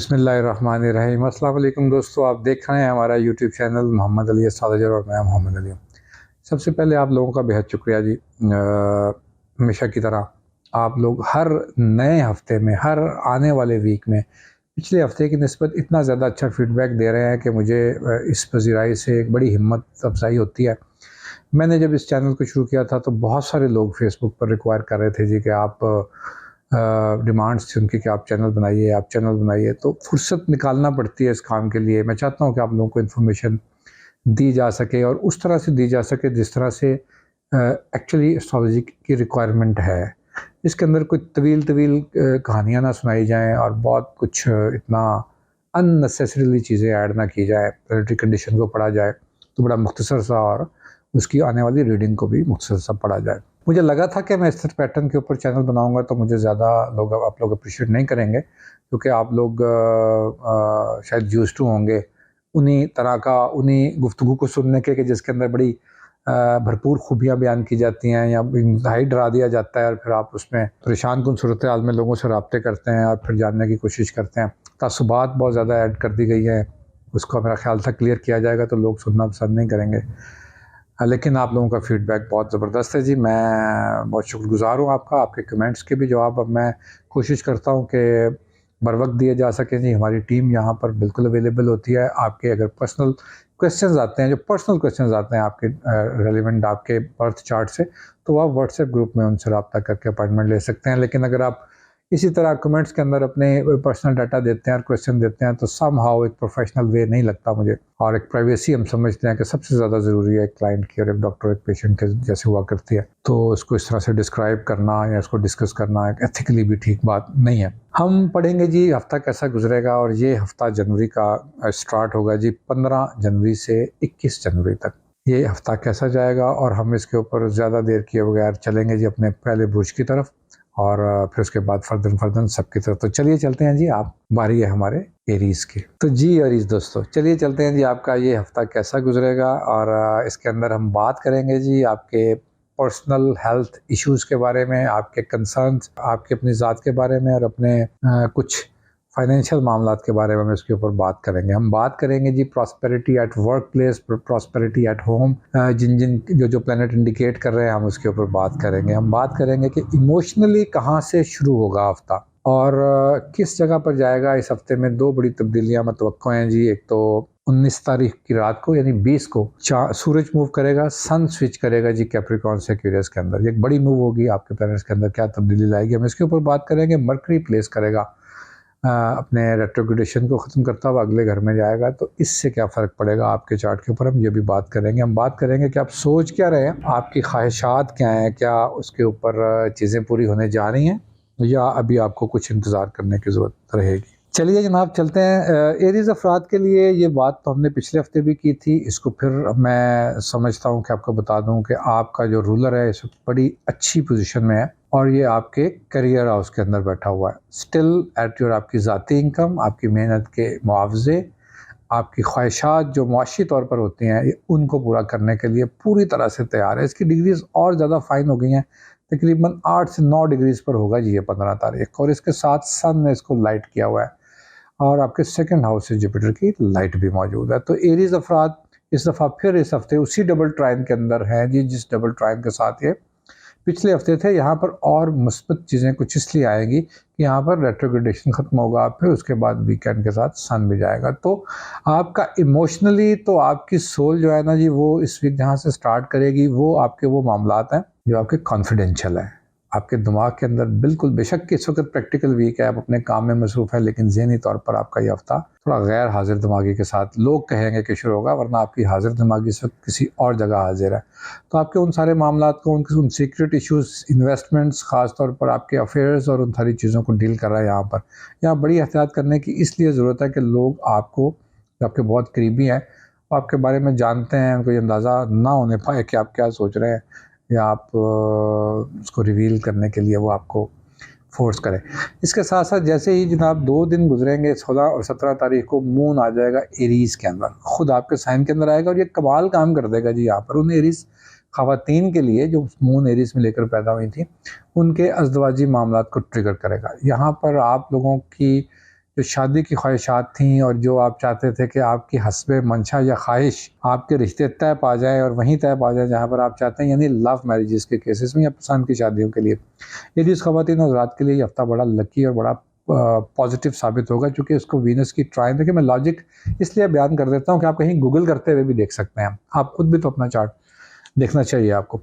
बिस्मिल्लाहिर्रहमानिर्रहीम। अस्सलाम वालेकुम दोस्तों, आप देख रहे हैं हमारा YouTube channel Mohammad Ali astrologer और मैं मोहम्मद अली हूँ। सबसे पहले आप लोगों का बेहद शुक्रिया जी। हमेशा की तरह आप लोग हर नए हफ्ते में, हर आने वाले वीक में पिछले हफ्ते की निस्बत इतना ज़्यादा अच्छा फीडबैक दे रहे हैं कि मुझे इस पज़ीराई से एक बड़ी हिम्मत अफ़ज़ाई होती है। मैंने जब इस चैनल को शुरू किया था तो बहुत सारे लोग फेसबुक पर रिक्वायर कर रहे थे जी कि आप डिमांड्स थी उनकी कि आप चैनल बनाइए, तो फुर्सत निकालना पड़ती है इस काम के लिए। मैं चाहता हूँ कि आप लोगों को इन्फॉर्मेशन दी जा सके और उस तरह से दी जा सके जिस तरह से एक्चुअली एस्ट्रोलॉजी की रिक्वायरमेंट है। इसके अंदर कोई तवील कहानियाँ ना सुनाई जाएँ और बहुत कुछ इतना अननेसेसरीली चीज़ें ऐड ना की जाए। प्लानेटरी कंडीशन को पढ़ा जाए तो बड़ा मुख्तसर सा और उसकी आने वाली रीडिंग को भी मुख्तसर सा पढ़ा जाए। मुझे लगा था कि मैं इस पैटर्न के ऊपर चैनल बनाऊंगा तो मुझे ज़्यादा लोग आप लोग अप्रिशिएट नहीं करेंगे, क्योंकि आप लोग शायद यूज्ड टू होंगे उन्हीं तरह का, उन्हीं गुफ्तगू को सुनने के कि जिसके अंदर बड़ी भरपूर खूबियाँ बयान की जाती हैं या इंतहाई डरा दिया जाता है और फिर आप उसमें परेशान कुन सूरत हाल में लोगों से रब्ते करते हैं और फिर जानने की कोशिश करते हैं। तासुबात बहुत ज़्यादा ऐड कर दी गई है, उसको मेरा ख्याल था क्लियर किया जाएगा तो लोग सुनना पसंद नहीं करेंगे। लेकिन आप लोगों का फ़ीडबैक बहुत ज़बरदस्त है जी। मैं बहुत शुक्रगुज़ार हूँ आपका। आपके कमेंट्स के भी जवाब अब मैं कोशिश करता हूँ कि बर वक़्त दिए जा सकें जी। हमारी टीम यहाँ पर बिल्कुल अवेलेबल होती है। आपके अगर पर्सनल क्वेश्चंस आते हैं, जो पर्सनल क्वेश्चंस आते हैं आपके रेलेवेंट आपके बर्थ चार्ट से, तो आप व्हाट्सएप ग्रुप में उनसे रब्ता करके अपॉइंटमेंट ले सकते हैं। लेकिन अगर आप इसी तरह कमेंट्स के अंदर अपने पर्सनल डाटा देते हैं और क्वेश्चन देते हैं तो समहाउ एक प्रोफेशनल वे नहीं लगता मुझे, और एक प्राइवेसी हम समझते हैं कि सबसे ज़्यादा ज़रूरी है एक क्लाइंट की और एक डॉक्टर एक पेशेंट के जैसे हुआ करती है। तो उसको इस तरह से डिस्क्राइब करना या इसको डिस्कस करना एक एथिकली भी ठीक बात नहीं है। हम पढ़ेंगे जी हफ्ता कैसा गुजरेगा, और ये हफ्ता जनवरी का स्टार्ट होगा जी 15 जनवरी से 21 जनवरी तक। ये हफ्ता कैसा जाएगा और हम इसके ऊपर ज़्यादा देर किए बगैर चलेंगे जी अपने पहले बुर्ज की तरफ और फिर उसके बाद फर्दन सबकी तरफ। तो चलिए चलते हैं जी, आप बारी है हमारे एरीज की। तो जी एरीज दोस्तों, चलिए चलते हैं जी, आपका ये हफ्ता कैसा गुजरेगा और इसके अंदर हम बात करेंगे जी आपके पर्सनल हेल्थ इश्यूज के बारे में, आपके कंसर्न्स, आपके अपनी ज़ात के बारे में और अपने कुछ फाइनेंशियल मामलात के बारे में हम इसके ऊपर बात करेंगे। हम बात करेंगे जी prosperity at work place, prosperity at home, जिन जिन जो प्लैनेट इंडिकेट कर रहे हैं हम उसके ऊपर बात करेंगे। हम बात करेंगे कि इमोशनली कहाँ से शुरू होगा हफ्ता और किस जगह पर जाएगा। इस हफ्ते में दो बड़ी तब्दीलियाँ मतवक्को हैं जी। एक तो 19 तारीख की रात को यानी 20 को सूरज मूव करेगा, सन स्विच करेगा जी कैप्रिकॉर्न से एक्वेरियस के अंदर। ये एक बड़ी मूव होगी आपके प्लैनेट्स के अंदर, क्या तब्दीली लाएगी हम इसके ऊपर बात करेंगे। मरकरी प्लेस करेगा अपने रेट्रोग्रेडेशन को ख़त्म करता हुआ अगले घर में जाएगा, तो इससे क्या फ़र्क पड़ेगा आपके चार्ट के ऊपर, हम ये भी बात करेंगे। हम बात करेंगे कि आप सोच क्या रहे हैं, आपकी ख्वाहिशात क्या हैं, क्या उसके ऊपर चीज़ें पूरी होने जा रही हैं या अभी आपको कुछ इंतज़ार करने की ज़रूरत रहेगी। चलिए जनाब चलते हैं। एरीज अफराद के लिए ये बात तो हमने पिछले हफ्ते भी की थी, इसको फिर मैं समझता हूँ कि आपको बता दूँ कि आपका जो रूलर है इस वक्त बड़ी अच्छी पोजीशन में है और ये आपके करियर हाउस के अंदर बैठा हुआ है। स्टिल एट योर आपकी ज़ाती इनकम, आपकी मेहनत के मुआवजे, आपकी ख्वाहिशात जो मुआशी तौर पर होती हैं उनको पूरा करने के लिए पूरी तरह से तैयार है। इसकी डिग्रीज और ज़्यादा फाइन हो गई हैं, तकरीबन 8 से 9 डिग्रीज पर होगा जी ये 15 तारीख, और इसके साथ सन ने इसको लाइट किया हुआ है और आपके सेकंड हाउस से जुपिटर की लाइट भी मौजूद है। तो एरीज अफराद इस दफ़ा फिर इस हफ्ते उसी डबल ट्राइन के अंदर हैं जी, जिस डबल ट्राइन के साथ ये पिछले हफ्ते थे। यहाँ पर और मुस्बत चीज़ें कुछ इसलिए आएंगी कि यहाँ पर रेट्रोग्रेडेशन ख़त्म होगा, फिर उसके बाद वीकेंड के साथ सन भी जाएगा। तो आपका इमोशनली तो आपकी सोल जो है ना जी, वो इस वीक जहाँ से स्टार्ट करेगी वो आपके वो मामलात हैं जो आपके कॉन्फिडेंशियल हैं, आपके दिमाग के अंदर। बिल्कुल बेशक कि इस वक्त प्रैक्टिकल वीक है, आप अपने काम में मसरूफ़ है, लेकिन ज़हनी तौर पर आपका ये हफ्ता थोड़ा गैर हाजिर दिमागी के साथ लोग कहेंगे कि शुरू होगा, वरना आपकी हाजिर दिमागी इस वक्त किसी और जगह हाजिर है। तो आपके उन सारे मामलात को, उन सीक्रेट इश्यूज़, इन्वेस्टमेंट्स, ख़ास तौर पर आपके अफेयर्स और उन सारी चीज़ों को डील कर रहा है यहाँ पर। यहाँ बड़ी एहतियात करने की इसलिए ज़रूरत है कि लोग आपको, जो आपके बहुत करीबी हैं, वो आपके बारे में जानते हैं, उनको ये अंदाज़ा ना होने पाए कि आप क्या सोच रहे हैं या आप उसको रिवील करने के लिए वो आपको फोर्स करें। इसके साथ साथ जैसे ही जनाब 2 दिन गुजरेंगे, 16 और 17 तारीख को मून आ जाएगा एरीज़ के अंदर, खुद आपके साइन के अंदर आएगा और ये कमाल काम कर देगा जी। यहाँ पर उन एरीज़ ख़वातीन के लिए जो मून एरीज़ में लेकर पैदा हुई थी, उनके अज़दवाजी मामलात को ट्रिगर करेगा। यहाँ पर आप लोगों की जो शादी की ख्वाहिशात थीं और जो आप चाहते थे कि आपकी हस्बे मंशा या ख्वाहिश आपके रिश्ते तय पा जाएँ और वहीं तय पा जाएँ जहाँ पर आप चाहते हैं, यानी लव मैरिजेस के केसेस में या पसंद की शादियों के लिए। ये चीज़ ख़वातीन हज़रात के लिए ये हफ़्ता बड़ा लकी और बड़ा पॉज़िटिव साबित होगा, चूँकि इसको वीनस की ट्राइन देखिए, मैं लॉजिक इसलिए बयान कर देता हूँ कि आप कहीं गूगल करते हुए भी देख सकते हैं। आप खुद भी तो अपना चार्ट देखना चाहिए आपको।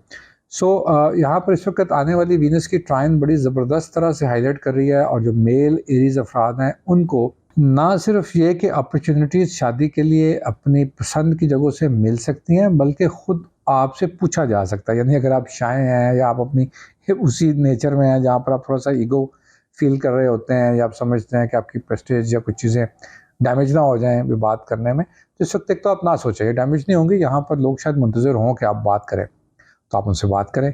यहाँ पर इस वक़्त आने वाली वीनस की ट्राइन बड़ी ज़बरदस्त तरह से हाइलाइट कर रही है, और जो मेल एरीज़ अफ़राद हैं उनको ना सिर्फ ये कि अपॉर्चुनिटीज़ शादी के लिए अपनी पसंद की जगहों से मिल सकती हैं, बल्कि ख़ुद आपसे पूछा जा सकता है। यानी अगर आप शाय हैं या आप अपनी उसी नेचर में हैं जहाँ पर आप थोड़ा-सा ईगो फ़ील कर रहे होते हैं, या आप समझते हैं कि आपकी प्रेस्टीज या कुछ चीज़ें डैमेज ना हो जाएँ अभी बात करने में, तो इस वक़्त एक तो आप ना सोचें, ये डैमेज नहीं होंगी। यहाँ पर लोग शायद मुंतज़िर हों कि आप बात करें, तो आप उनसे बात करें।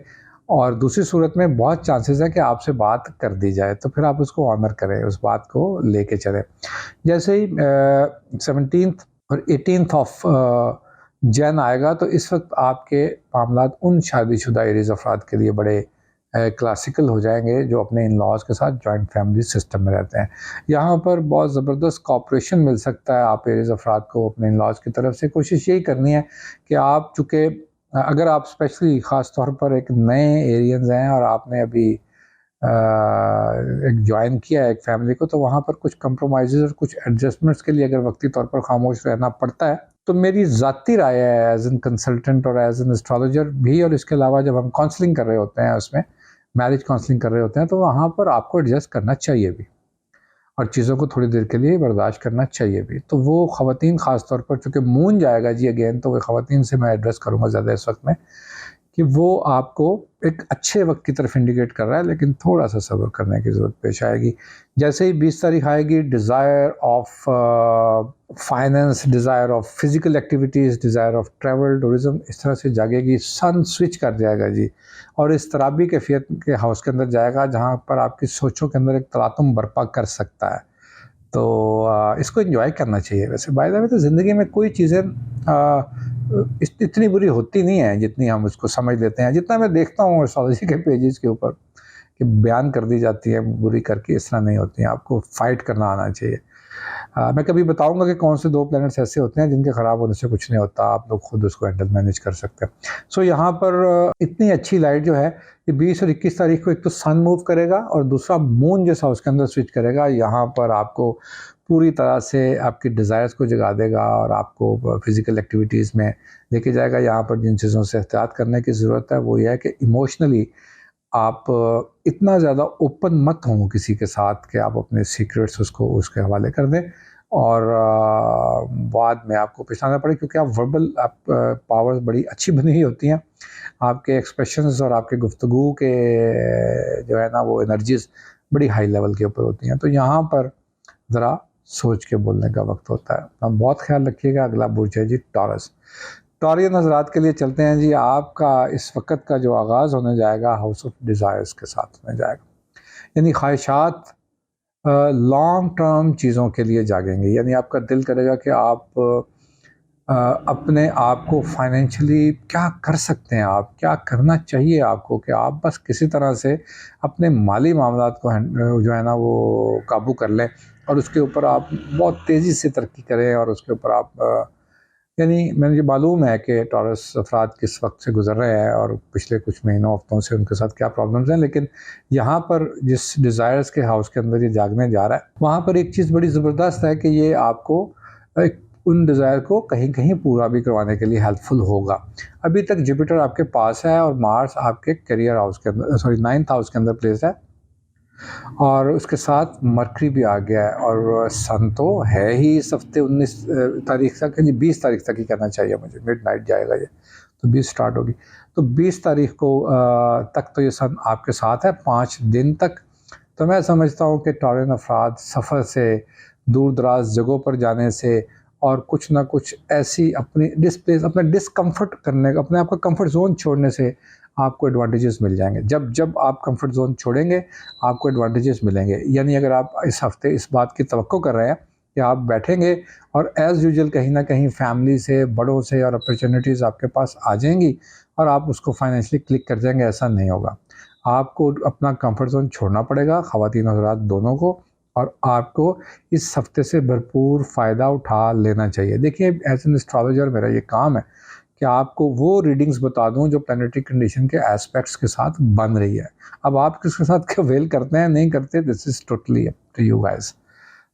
और दूसरी सूरत में बहुत चांसेस है कि आपसे बात कर दी जाए, तो फिर आप उसको ऑनर करें, उस बात को लेके चलें। जैसे ही 17th और 18th ऑफ जैन आएगा, तो इस वक्त आपके मामलात उन शादीशुदा एरीज़ अफराद के लिए बड़े क्लासिकल हो जाएंगे जो अपने इन लॉज के साथ जॉइंट फैमिली सिस्टम में रहते हैं। यहाँ पर बहुत ज़बरदस्त कॉपरेशन मिल सकता है आप एरीज़ अफराद को अपने इन लॉज की तरफ से। कोशिश यही करनी है कि आप चूँकि अगर आप स्पेशली ख़ास तौर पर एक नए एरियंस हैं और आपने अभी एक जॉइन किया है एक फैमिली को, तो वहाँ पर कुछ कंप्रोमाइज़ और कुछ एडजस्टमेंट्स के लिए अगर वक्ती तौर पर खामोश रहना पड़ता है, तो मेरी ज़ाती राय है एज़ एन कंसल्टेंट और एज़ एन एस्ट्रोलॉजर भी, और इसके अलावा जब हम काउंसलिंग कर रहे होते हैं, उसमें मैरिज काउंसलिंग कर रहे होते हैं, तो वहाँ पर आपको एडजस्ट करना चाहिए भी, और चीज़ों को थोड़ी देर के लिए बर्दाश्त करना चाहिए भी। तो वो ख़वातीन ख़ास तौर पर, चूँकि मून जाएगा जी अगेन, तो वो ख़वातीन से मैं एड्रेस करूँगा ज़्यादा इस वक्त में, कि वो आपको एक अच्छे वक्त की तरफ इंडिकेट कर रहा है, लेकिन थोड़ा सा सब्र करने की ज़रूरत पेश आएगी। जैसे ही 20 तारीख आएगी, desire of finance, desire of physical activities, desire of travel, tourism इस तरह से जागेगी। सन स्विच कर जाएगा जी, और इस तराबी कैफियत के हाउस के अंदर जाएगा, जहाँ पर आपकी सोचों के अंदर एक तलातुम बर्पा कर सकता है। तो इसको एंजॉय करना चाहिए। वैसे बाय द वे तो ज़िंदगी में कोई चीज़ें इतनी बुरी होती नहीं है जितनी हम उसको समझ लेते हैं। जितना मैं देखता हूँ एस्ट्रोलॉजी के पेजेस के ऊपर कि बयान कर दी जाती है बुरी करके, इस तरह नहीं होती हैं। आपको फाइट करना आना चाहिए। मैं कभी बताऊंगा कि कौन से 2 प्लैनेट्स ऐसे होते हैं जिनके ख़राब होने से कुछ नहीं होता, आप लोग खुद उसको हैंडल मैनेज कर सकते हैं। यहाँ पर इतनी अच्छी लाइट जो है, ये 20 और 21 तारीख को एक तो सन मूव करेगा, और दूसरा मून जैसा उसके अंदर स्विच करेगा। यहाँ पर आपको पूरी तरह से आपकी डिज़ायर्स को जगा देगा और आपको फिज़िकल एक्टिविटीज़ में लेके जाएगा। यहाँ पर जिन चीज़ों से एहतियात करने की ज़रूरत है वो ये है कि इमोशनली आप इतना ज़्यादा ओपन मत हों किसी के साथ कि आप अपने सीक्रेट्स उसको उसके हवाले कर दें, और बाद में आपको पछताना पड़े, क्योंकि आप वर्बल पावर्स बड़ी अच्छी बनी हुई होती हैं। आपके एक्सप्रेशंस और आपके गुफ्तगू के जो है ना वो एनर्जीज़ बड़ी हाई लेवल के ऊपर होती हैं। तो यहाँ पर ज़रा सोच के बोलने का वक्त होता है। आप बहुत ख्याल रखिएगा। अगला बुर्ज है जी टॉरस। टॉरियन हज़रात के लिए चलते हैं जी। आपका इस वक़्त का जो आगाज़ होने जाएगा हाउस ऑफ डिज़ायर्स के साथ होने जाएगा, यानी ख्वाहिशात लॉन्ग टर्म चीज़ों के लिए जागेंगे। यानी आपका दिल करेगा कि आप अपने आप को फाइनेंशियली क्या कर सकते हैं, आप क्या करना चाहिए आपको, कि आप बस किसी तरह से अपने माली मामलात को जो है ना वो काबू कर लें, और उसके ऊपर आप बहुत तेज़ी से तरक्की करें, और उसके ऊपर आप यानी मुझे मालूम है कि टॉरस अफराद किस वक्त से गुजर रहे हैं और पिछले कुछ महीनों हफ्तों से उनके साथ क्या प्रॉब्लम्स हैं, लेकिन यहाँ पर जिस डिज़ायर्स के हाउस के अंदर ये जागने जा रहा है, वहाँ पर एक चीज़ बड़ी ज़बरदस्त है कि ये आपको एक उन डिज़ायर को कहीं कहीं पूरा भी करवाने के लिए हेल्पफुल होगा। अभी तक जुपिटर आपके पास है, और मार्स आपके करियर हाउस के अंदर, सॉरी 9th हाउस के अंदर प्लेस है, और उसके साथ मरकरी भी आ गया है, और सन तो है ही इस हफ्ते 19 तारीख तक, 20 तारीख तक ही कहना चाहिए मुझे, मिडनाइट जाएगा ये, तो 20 स्टार्ट होगी, तो 20 तारीख को तक तो ये सन आपके साथ है 5 दिन तक। तो मैं समझता हूँ कि टॉरियन अफराद सफ़र से, दूर दराज जगहों पर जाने से, और कुछ ना कुछ ऐसी अपनी अपना डिस्कम्फर्ट करने का, अपने आप का कंफर्ट जोन छोड़ने से आपको एडवांटेजेस मिल जाएंगे। जब जब आप कंफर्ट जोन छोड़ेंगे आपको एडवांटेजेस मिलेंगे। यानी अगर आप इस हफ्ते इस बात की तवक्को कर रहे हैं कि आप बैठेंगे और एज़ यूजुअल कहीं ना कहीं फैमिली से, बड़ों से, और अपॉर्चुनिटीज़ आपके पास आ जाएंगी और आप उसको फाइनेंशियली क्लिक कर जाएंगे, ऐसा नहीं होगा। आपको अपना कंफर्ट जोन छोड़ना पड़ेगा, ख़वातीन हज़रात दोनों को, और आपको इस हफ्ते से भरपूर फ़ायदा उठा लेना चाहिए। देखिए, एज एन एस्ट्रोलॉजर मेरा ये काम है कि आपको वो रीडिंग्स बता दूं जो प्लानिटरी कंडीशन के एस्पेक्ट्स के साथ बन रही है। अब आप किसके साथ वेल करते हैं नहीं करते, this is totally up to you guys.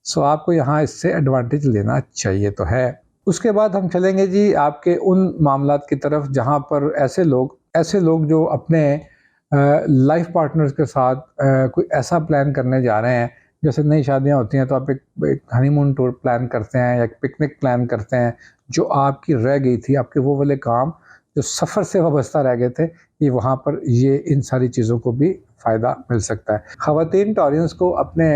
So आपको यहाँ इससे एडवांटेज लेना चाहिए तो है। उसके बाद हम चलेंगे जी आपके उन मामलात की तरफ जहाँ पर ऐसे लोग जो अपने लाइफ पार्टनर्स के साथ कोई ऐसा प्लान करने जा रहे हैं, जैसे नई शादियां होती हैं तो आप एक हनीमून टूर प्लान करते हैं या एक पिकनिक प्लान करते हैं, जो आपकी रह गई थी, आपके वो वाले काम जो सफ़र से वाबस्ता रह गए थे, ये वहाँ पर ये इन सारी चीज़ों को भी फ़ायदा मिल सकता है। ख़वातीन टॉरियंस को अपने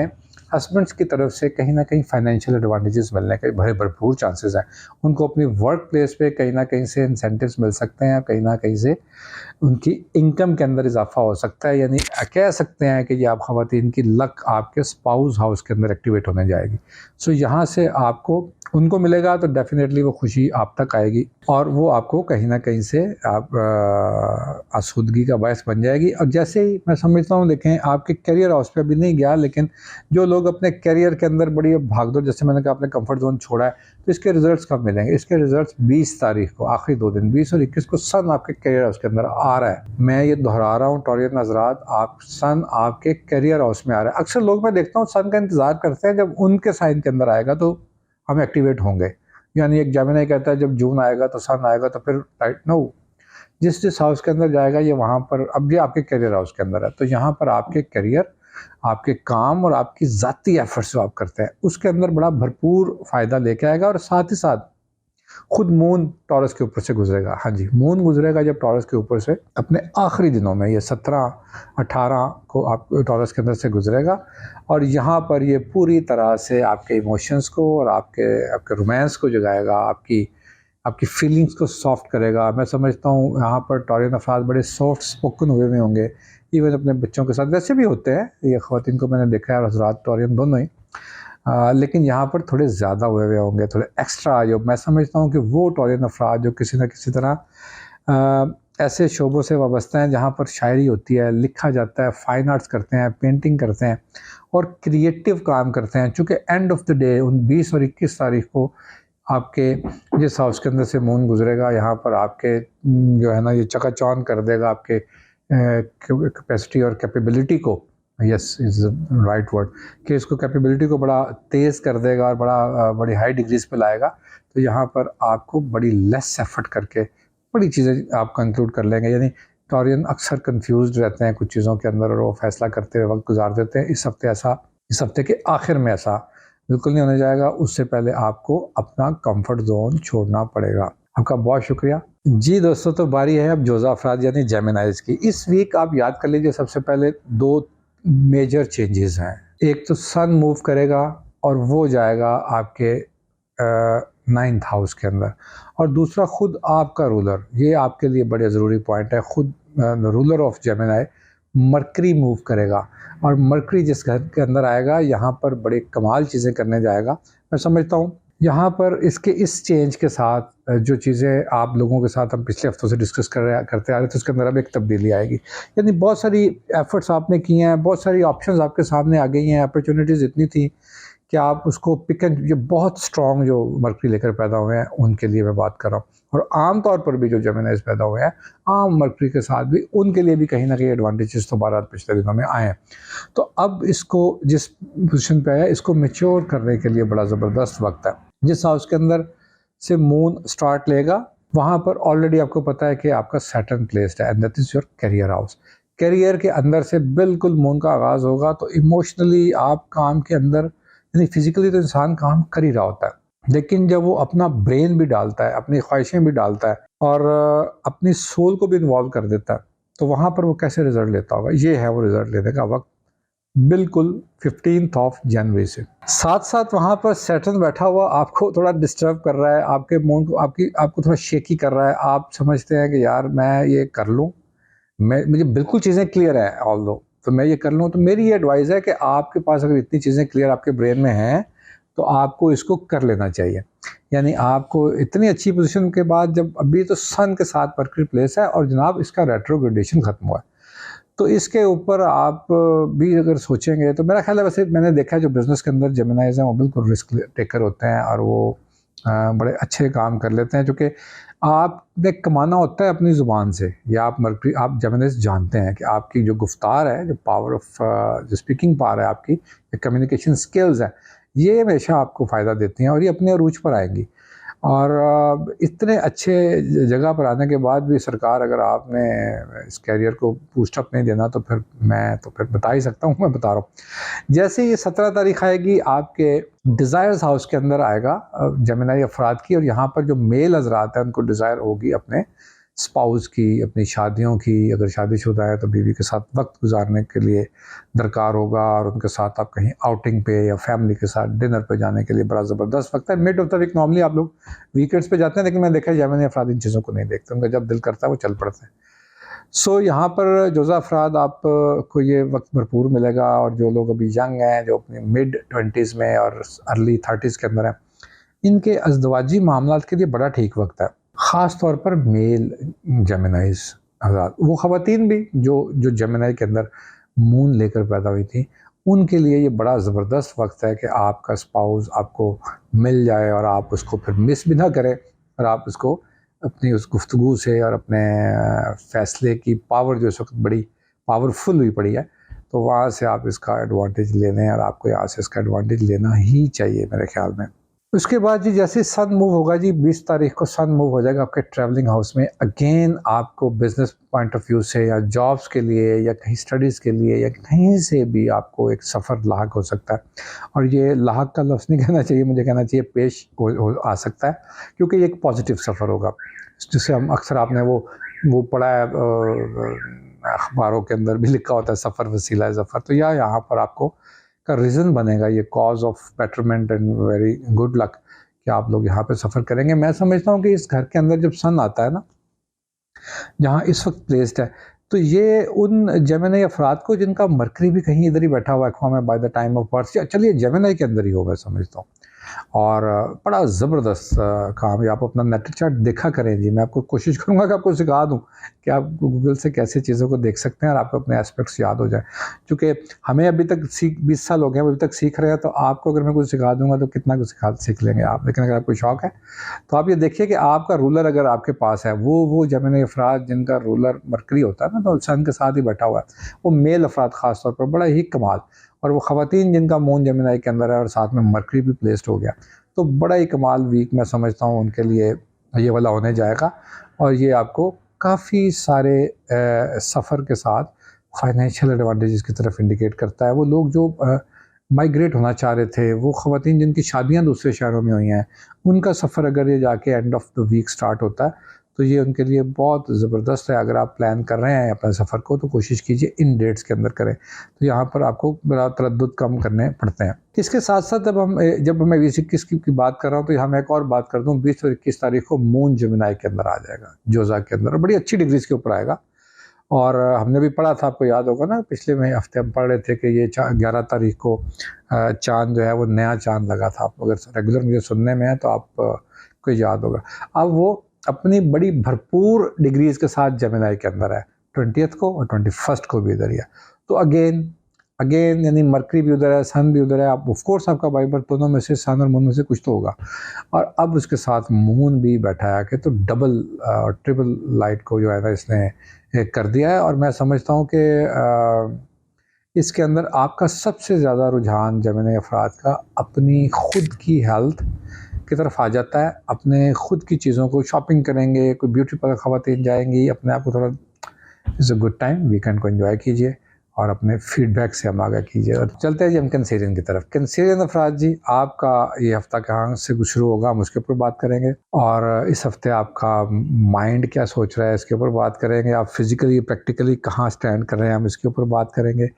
हस्बैंड्स की तरफ से कहीं ना कहीं फाइनेंशियल एडवांटेजेस मिलने के बड़े भरपूर चांसेस हैं। उनको अपनी वर्क प्लेस पे कहीं ना कहीं से इंसेंटिव्स मिल सकते हैं, कहीं ना कहीं से उनकी इनकम के अंदर इजाफा हो सकता है। यानी कह सकते हैं कि ये आप ख़वातीन की लक आपके स्पाउस हाउस के अंदर एक्टिवेट होने जाएगी। सो यहाँ से आपको उनको मिलेगा तो डेफिनेटली वो खुशी आप तक आएगी और वो आपको कहीं ना कहीं से आप आसूदगी का बायस बन जाएगी। और जैसे ही मैं समझता हूँ, देखें आपके करियर हाउस पे अभी नहीं गया, लेकिन जो लोग अपने करियर के अंदर बड़ी भागदौड़, जैसे मैंने कहा आपने कंफर्ट जोन छोड़ा है, तो इसके रिजल्ट्स कब मिलेंगे? इसके रिजल्ट्स 20 तारीख को, आखिरी 2 दिन 20 और 21 को सन आपके करियर हाउस के अंदर आ रहा है। मैं ये दोहरा रहा हूँ टॉरियन हज़रात, आप सन आपके करियर हाउस में आ रहा है। अक्सर लोग मैं देखता हूँ सन का इंतजार करते हैं जब उनके साइन के अंदर आएगा तो हम एक्टिवेट होंगे। यानी एक जेमिनी कहता है जब जून आएगा तो सन आएगा, तो फिर राइट नो, जिस हाउस के अंदर जाएगा ये वहाँ पर, अब ये आपके करियर हाउस के अंदर है, तो यहाँ पर आपके करियर, आपके काम और आपकी ज़ाती एफर्ट्स जो आप करते हैं उसके अंदर बड़ा भरपूर फ़ायदा लेके आएगा। और साथ ही साथ खुद मून टॉरस के ऊपर से गुजरेगा। हाँ जी, मून गुजरेगा जब टॉरस के ऊपर से अपने आखिरी दिनों में, ये 17-18 को आप टॉरस के अंदर से गुजरेगा और यहाँ पर ये पूरी तरह से आपके इमोशंस को और आपके रोमांस को जगाएगा, आपकी फीलिंग्स को सॉफ्ट करेगा। मैं समझता हूँ यहाँ पर टॉरियन अफराद बड़े सॉफ्ट स्पोकन हुए में होंगे, इवन अपने बच्चों के साथ। वैसे भी होते हैं ये ख़वातीन को मैंने देखा है और हज़रात टॉरियन दोनों ही, लेकिन यहाँ पर थोड़े ज़्यादा हुए होंगे, थोड़े एक्स्ट्रा। जो मैं समझता हूँ कि वो टॉरियन अफराद जो किसी न किसी तरह ऐसे शोबों से वाबस्ता हैं जहाँ पर शायरी होती है, लिखा जाता है, फ़ाइन आर्ट्स करते हैं, पेंटिंग करते हैं और क्रिएटिव काम करते हैं। चूँकि एंड ऑफ द डे उन 20 और 21 तारीख को आपके जिस हाउस के अंदर से मून गुजरेगा, यहाँ पर आपके जो है ना ये चकाचौंध कर देगा आपके कैपेसिटी और कैपेबिलिटी को। यस इज़ राइट वर्ड, कि इसको कैपेबिलिटी को बड़ा तेज़ कर देगा और बड़ी हाई डिग्रीज पे लाएगा। तो यहाँ पर आपको बड़ी लेस एफर्ट करके बड़ी चीज़ें आप कंक्लूड कर लेंगे। यानी टॉरियन अक्सर कंफ्यूज्ड रहते हैं कुछ चीज़ों के अंदर और वो फैसला करते हुए वक्त गुजार देते हैं। इस हफ्ते के आखिर में ऐसा बिल्कुल नहीं होने जाएगा। उससे पहले आपको अपना कंफर्ट जोन छोड़ना पड़ेगा। आपका बहुत शुक्रिया जी दोस्तों। तो बारी है अब जोज़ा अफराद यानी जेमिनाइज की। इस वीक आप याद कर लीजिए, सबसे पहले 2 मेजर चेंजेस हैं। एक तो सन मूव करेगा और वो जाएगा आपके 9th हाउस के अंदर, और दूसरा खुद आपका रूलर, ये आपके लिए बड़े ज़रूरी पॉइंट है, खुद ruler of Gemini mercury move करेगा। और मरकरी जिस घर के अंदर आएगा यहाँ पर बड़े कमाल चीज़ें करने जाएगा। मैं समझता हूँ यहाँ पर इस चेंज के साथ जो चीज़ें आप लोगों के साथ हम पिछले हफ्तों से डिस्कस करते आ रहे थे, उसके अंदर अब एक तब्दीली आएगी। यानी बहुत सारी एफर्ट्स आपने किए हैं, बहुत सारी ऑप्शंस आपके सामने आ गई हैं, अपॉर्चुनिटीज़ इतनी थी कि आप उसको पिक एंड, ये बहुत स्ट्रॉन्ग जो मरकरी लेकर पैदा हुए हैं उनके लिए मैं बात कर रहा हूँ। और आम तौर पर भी जो जेमिनाइज पैदा हुए हैं आम मरकरी के साथ भी, उनके लिए भी कहीं ना कहीं एडवांटेजेस तो 12 पिछले दिनों में आए हैं। तो अब इसको जिस पोजीशन पे आया, इसको मेच्योर करने के लिए बड़ा ज़बरदस्त वक्त है। जिस हाउस के अंदर से मून स्टार्ट लेगा वहाँ पर ऑलरेडी आपको पता है कि आपका सैटर्न प्लेस्ड है, and that is your career house. Career के अंदर से बिल्कुल मून का आगाज़ होगा, तो इमोशनली आप काम के अंदर, यानी फिजिकली तो इंसान काम कर ही रहा होता है, लेकिन जब वो अपना ब्रेन भी डालता है, अपनी ख्वाहिशें भी डालता है और अपनी सोल को भी इन्वॉल्व कर देता है, तो वहाँ पर वो कैसे रिजल्ट लेता होगा। ये है वो रिजल्ट लेने का वक्त, बिल्कुल 15th ऑफ जनवरी से। साथ साथ वहाँ पर सैटर्न बैठा हुआ आपको थोड़ा डिस्टर्ब कर रहा है, आपके मून को आपको थोड़ा शेकी कर रहा है। आप समझते हैं कि यार मैं ये कर लूँ, मुझे बिल्कुल चीज़ें क्लियर है ऑल दो, तो मैं ये कर लूँ। तो मेरी ये एडवाइस है कि आपके पास अगर इतनी चीज़ें क्लियर आपके ब्रेन में हैं तो आपको इसको कर लेना चाहिए। यानी आपको इतनी अच्छी पोजीशन के बाद, जब अभी तो सन के साथ मरकरी प्लेस है और जनाब इसका रेट्रोग्रेडेशन ख़त्म हुआ है, तो इसके ऊपर आप भी अगर सोचेंगे तो मेरा ख्याल है, वैसे मैंने देखा है जो बिज़नेस के अंदर जेमिनाइज़ हैं वो बिल्कुल रिस्क टेकर होते हैं और वो बड़े अच्छे काम कर लेते हैं, क्योंकि आपने कमाना होता है अपनी ज़ुबान से। या आप जेमिनाइज़ जानते हैं कि आपकी जो गुफ्तार है, जो पावर ऑफ जो स्पीकिंग पावर है आपकी, या कम्युनिकेशन स्किल्स हैं, ये हमेशा आपको फ़ायदा देती हैं और ये अपने अरूज पर आएंगी। और इतने अच्छे जगह पर आने के बाद भी सरकार, अगर आपने इस कैरियर को बूस्ट अप नहीं देना तो फिर मैं तो फिर बता ही सकता हूँ, मैं बता रहा हूँ। जैसे ये 17 तारीख आएगी, आपके डिज़ायर्स हाउस के अंदर आएगा जेमिनाई अफराद की, और यहाँ पर जो मेल हजरात हैं उनको डिज़ायर होगी अपने स्पाउस की, अपनी शादियों की, अगर शादीशुदा है तो बीवी के साथ वक्त गुजारने के लिए दरकार होगा, और उनके साथ आप कहीं आउटिंग पे या फैमिली के साथ डिनर पे जाने के लिए बड़ा ज़बरदस्त वक्त है। Mid of the week normally आप लोग वीकेंड्स पे जाते हैं, लेकिन मैंने देखा है जेमिनी अफराद इन चीज़ों को नहीं देखते, उनका जब दिल करता है वो चल पड़ते हैं। सो यहाँ पर जोज़ा अफराद आप को ये वक्त भरपूर मिलेगा, और जो लोग अभी यंग हैं, जो अपने मिड 20s में और अर्ली 30s के अंदर हैं, इनके अज़दवाजी मामलात के लिए बड़ा ठीक वक्त है। ख़ास तौर पर मेल जेमिनाइज़ हज़रात, वो ख़वातीन भी जो जो जेमिनाई के अंदर मून लेकर पैदा हुई थी, उनके लिए ये बड़ा ज़बरदस्त वक्त है कि आपका स्पाउस आपको मिल जाए और आप उसको फिर मिस भी ना करें, और आप उसको अपनी उस गुफ्तगू से और अपने फ़ैसले की पावर जो इस वक्त बड़ी पावरफुल हुई पड़ी है, तो वहाँ से आप इसका एडवांटेज ले लें, और आपको यहाँ से इसका एडवांटेज लेना ही चाहिए मेरे ख़्याल में। उसके बाद जी जैसे सन मूव होगा जी, 20 तारीख को सन मूव हो जाएगा आपके ट्रैवलिंग हाउस में। अगेन आपको बिजनेस पॉइंट ऑफ व्यू से, या जॉब्स के लिए, या कहीं स्टडीज़ के लिए, या कहीं से भी आपको एक सफ़र लाहक हो सकता है। और ये लाहक का लफ्ज़ नहीं कहना चाहिए, मुझे कहना चाहिए पेश आ सकता है, क्योंकि ये एक पॉजिटिव सफ़र होगा, जिससे हम अक्सर आपने वो पढ़ा है अखबारों के अंदर भी लिखा होता है, सफ़र वसीला ज़फ़र। तो यहाँ पर आपको का रीज़न बनेगा ये cause of betterment and very good luck कि आप लोग यहाँ पे सफ़र करेंगे। मैं समझता हूँ कि इस घर के अंदर जब सन आता है ना, जहाँ इस वक्त प्लेस्ड है, तो ये उन जेमिनी अफराद को जिनका मरकरी भी कहीं इधर ही बैठा हुआ है अक़वा में by the time of birth, चलिए जेमिनी के अंदर ही होगा समझता हूँ। और बड़ा ज़बरदस्त काम है। आप अपना नेट चार्ट देखा करें जी, मैं आपको कोशिश करूँगा कि आपको सिखा दूँ कि आप गूगल से कैसे चीज़ों को देख सकते हैं और आपको अपने एस्पेक्ट्स याद हो जाए। क्योंकि हमें अभी तक 20 साल हो गए हैं, अभी तक सीख रहे हैं, तो आपको अगर मैं कुछ सिखा दूँगा तो कितना कुछ सीख लेंगे आप। लेकिन अगर आपको शौक है तो आप ये देखिए कि आपका रूलर अगर आपके पास है, वो जेमिनी अफराद जिनका रूलर मरकरी होता है ना, तो सन के साथ ही बैठा हुआ है, वो मेल अफराद ख़ास तौर पर बड़ा ही कमाल। और वो ख़वातीन जिनका मून जेमिनी के अंदर है और साथ में मरकरी भी प्लेस्ड हो गया, तो बड़ा ही कमाल वीक मैं समझता हूँ उनके लिए ये वाला होने जाएगा। और ये आपको काफ़ी सारे सफ़र के साथ फाइनेंशियल एडवांटेजेस की तरफ इंडिकेट करता है। वो लोग जो माइग्रेट होना चाह रहे थे, वो ख़वातीन जिनकी शादियाँ दूसरे शहरों में हुई हैं, उनका सफ़र अगर ये जाके end of the week start होता है, तो ये उनके लिए बहुत ज़बरदस्त है। अगर आप प्लान कर रहे हैं अपने सफ़र को, तो कोशिश कीजिए इन डेट्स के अंदर करें, तो यहाँ पर आपको बड़ा तरद्दुद कम करने पड़ते हैं। इसके साथ-साथ जब मैं 20-21 की बात कर रहा हूँ, तो यहाँ मैं एक और बात कर दूँ, 20 और 21 तारीख को मून जेमिनी के अंदर आ जाएगा, जोज़ा के अंदर, और बड़ी अच्छी डिग्रीज़ के ऊपर आएगा। और हमने भी पढ़ा था, आपको याद होगा ना, पिछले में हफ्ते हम पढ़ रहे थे कि ये 11 तारीख को चाँद जो है वो नया चाँद लगा था। आप अगर रेगुलर मुझे सुनने में है तो आप को याद होगा। अब वो अपनी बड़ी भरपूर डिग्रीज़ के साथ जेमिनी के अंदर है, 20th को और 21st को भी इधर ही है। तो अगेन यानी मरकरी भी उधर है, सन भी उधर है। आप ऑफ कोर्स आपका बाई बर्थ दोनों में से, सन और मून में से कुछ तो होगा, और अब उसके साथ मून भी बैठा है कि तो डबल और ट्रिपल लाइट को जो है ना इसने कर दिया है। और मैं समझता हूँ कि इसके अंदर आपका सबसे ज़्यादा रुझान जेमिनी अफराद का अपनी खुद की हेल्थ की तरफ आ जाता है। अपने खुद की चीज़ों को शॉपिंग करेंगे, कोई ब्यूटी पार्लर ख़वातीन जाएंगी, अपने आप को थोड़ा it's a good time, weekend को एंजॉय कीजिए और अपने फीडबैक से हम आगे कीजिए। और चलते हैं जी हम कैंसेरियन की तरफ। कैंसेरियन अफराद जी, आपका ये हफ्ता कहाँ से शुरू होगा हम उसके ऊपर बात करेंगे, और इस हफ्ते आपका माइंड क्या सोच रहा है इसके ऊपर बात करेंगे। आप फिजिकली प्रैक्टिकली कहाँ स्टैंड कर रहे हैं हम इसके ऊपर बात करेंगे।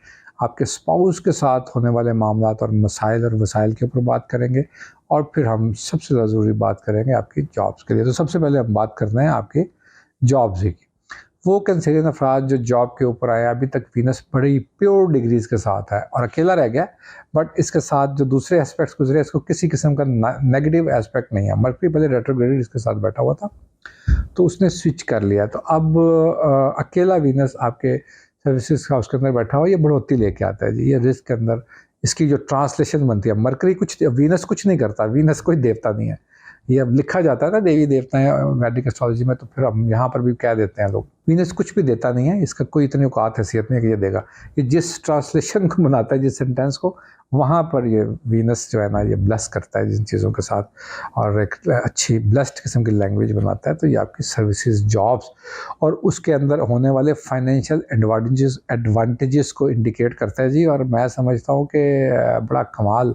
आपके स्पाउस के साथ होने वाले मामलात और मसाइल और वसाइल के ऊपर बात करेंगे। और फिर हम सबसे ज़्यादा ज़रूरी बात करेंगे आपकी जॉब्स के लिए। तो सबसे पहले हम बात करते हैं आपके जॉब्स की। वो कैंसेरियन अफराद जो जॉब के ऊपर आया, अभी तक वीनस बड़ी प्योर डिग्रीज़ के साथ है और अकेला रह गया, बट इसके साथ जो दूसरे एस्पेक्ट्स गुजरे, इसको किसी किस्म का नेगेटिव एस्पेक्ट नहीं है। मरकरी पहले रेट्रोग्रेड इसके साथ बैठा हुआ था, तो उसने स्विच कर लिया। तो अब अकेला वीनस आपके सर्विसेज हाउस के अंदर बैठा हो, ये बढ़ोतरी लेके आता है जी। ये रिस्क के अंदर इसकी जो ट्रांसलेशन बनती है, मरकरी कुछ, वीनस कुछ नहीं करता, वीनस कोई देवता नहीं है। ये अब लिखा जाता है ना देवी देवता है वैदिक एस्ट्रोलॉजी में, तो फिर हम यहाँ पर भी कह देते हैं लोग, वीनस कुछ भी देता नहीं है, इसका कोई इतनी औकात हैसियत नहीं है कि ये देगा। ये जिस ट्रांसलेशन को बनाता है, जिस सेंटेंस को, वहाँ पर ये वीनस जो है ना, ये ब्लेस करता है जिन चीज़ों के साथ, और एक अच्छी ब्लेस्ड किस्म की लैंग्वेज बनाता है। तो ये आपकी सर्विसेज, जॉब्स और उसके अंदर होने वाले फाइनेंशियल एडवांटेजेस को इंडिकेट करता है जी। और मैं समझता हूँ कि बड़ा कमाल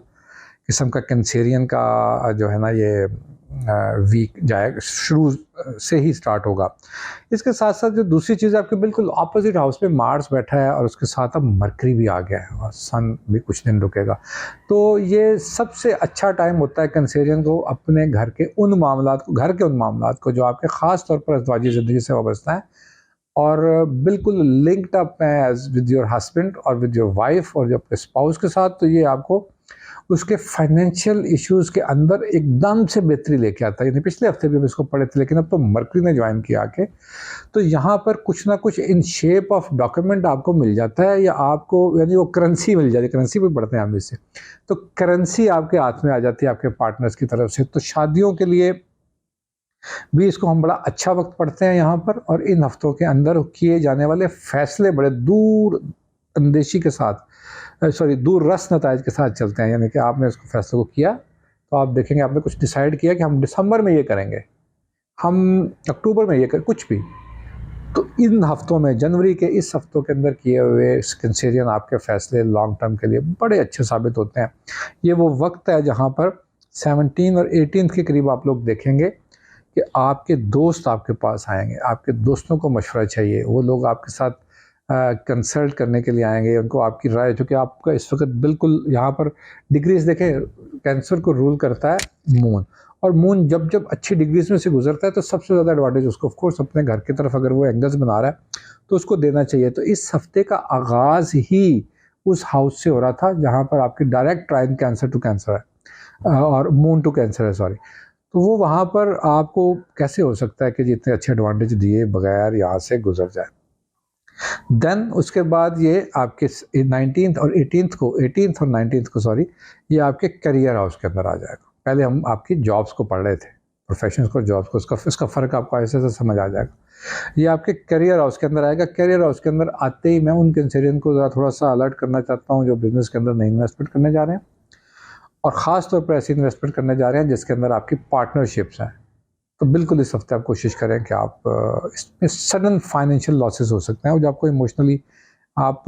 किस्म का कैंसेरियन का जो है ना, ये वीक जाएगा, शुरू से ही स्टार्ट होगा। इसके साथ साथ जो दूसरी चीज़ आपके बिल्कुल ऑपोजिट हाउस में मार्स बैठा है, और उसके साथ अब मरकरी भी आ गया है, और सन भी कुछ दिन रुकेगा। तो ये सबसे अच्छा टाइम होता है कैंसेरियन को अपने घर के उन मामलात को जो आपके ख़ास तौर पर अज़वाजी ज़िंदगी से वाबस्ता है, और बिल्कुल लिंक्ड अप है विद योर हस्बैंड और विद योर वाइफ और जो अपने स्पाउस के साथ। तो ये आपको उसके फाइनेंशियल इश्यूज़ के अंदर एकदम से बेहतरी लेके आता है। यानी पिछले हफ्ते भी हम इसको पढ़े थे, लेकिन अब तो मरकरी ने ज्वाइन किया आके, तो यहाँ पर कुछ ना कुछ इन शेप ऑफ डॉक्यूमेंट आपको मिल जाता है, या आपको यानी वो करेंसी मिल जाती है। करेंसी भी पढ़ते हैं हम इससे, तो करेंसी आपके हाथ में आ जाती है आपके पार्टनर्स की तरफ से। तो शादियों के लिए भी इसको हम बड़ा अच्छा वक्त पढ़ते हैं यहाँ पर। और इन हफ्तों के अंदर किए जाने वाले फैसले बड़े दूर अंदेशी के साथ, दूर रस नताइज के साथ चलते हैं। यानी कि आपने इसको फैसले को किया, तो आप देखेंगे आपने कुछ डिसाइड किया कि हम दिसंबर में ये करेंगे, हम अक्टूबर में ये करें, कुछ भी। तो इन हफ्तों में, जनवरी के इस हफ्तों के अंदर किए हुए कैंसेरियन आपके फैसले लॉन्ग टर्म के लिए बड़े अच्छे साबित होते हैं। ये वो वक्त है जहाँ पर 17 और 18 के करीब आप लोग देखेंगे कि आपके दोस्त आपके पास आएंगे, आपके दोस्तों को मशवरा चाहिए, वो लोग आपके साथ कंसल्ट करने के लिए आएंगे, उनको आपकी राय, चूँकि आपका इस वक्त बिल्कुल यहाँ पर डिग्रीज देखें, कैंसर को रूल करता है मून, और मून जब जब अच्छी डिग्रीज में से गुजरता है तो सबसे ज़्यादा एडवांटेज उसको ऑफ कोर्स अपने घर की तरफ अगर वो एंगल्स बना रहा है तो उसको देना चाहिए। तो इस हफ्ते का आगाज़ ही उस हाउस से हो रहा था जहाँ पर आपकी direct trine Cancer to Cancer है, और मून टू कैंसर है, सॉरी। तो वो वहाँ पर आपको कैसे हो सकता है कि जितने अच्छे एडवांटेज दिए बगैर यहाँ से गुजर जाए। देन उसके बाद ये आपके 19th और 18th को सॉरी, ये आपके करियर हाउस के अंदर आ जाएगा। पहले हम आपकी जॉब्स को पढ़ रहे थे, प्रोफेशंस को, जॉब्स को, इसका फ़र्क आपको ऐसे ऐसे समझ आ जाएगा। ये आपके करियर हाउस के अंदर आएगा। करियर हाउस के अंदर आते ही मैं उन कैंसेरियन को ज़रा थोड़ा सा अलर्ट करना चाहता हूँ जो बिज़नेस के अंदर नई इन्वेस्टमेंट करने जा रहे हैं, और ख़ास तौर पर ऐसी इन्वेस्टमेंट करने जा रहे हैं जिसके अंदर आपकी पार्टनरशिप्स हैं। तो बिल्कुल इस हफ्ते आप कोशिश करें कि आप इसमें सडन फाइनेंशियल लॉसेस हो सकते हैं, और जो आपको इमोशनली आप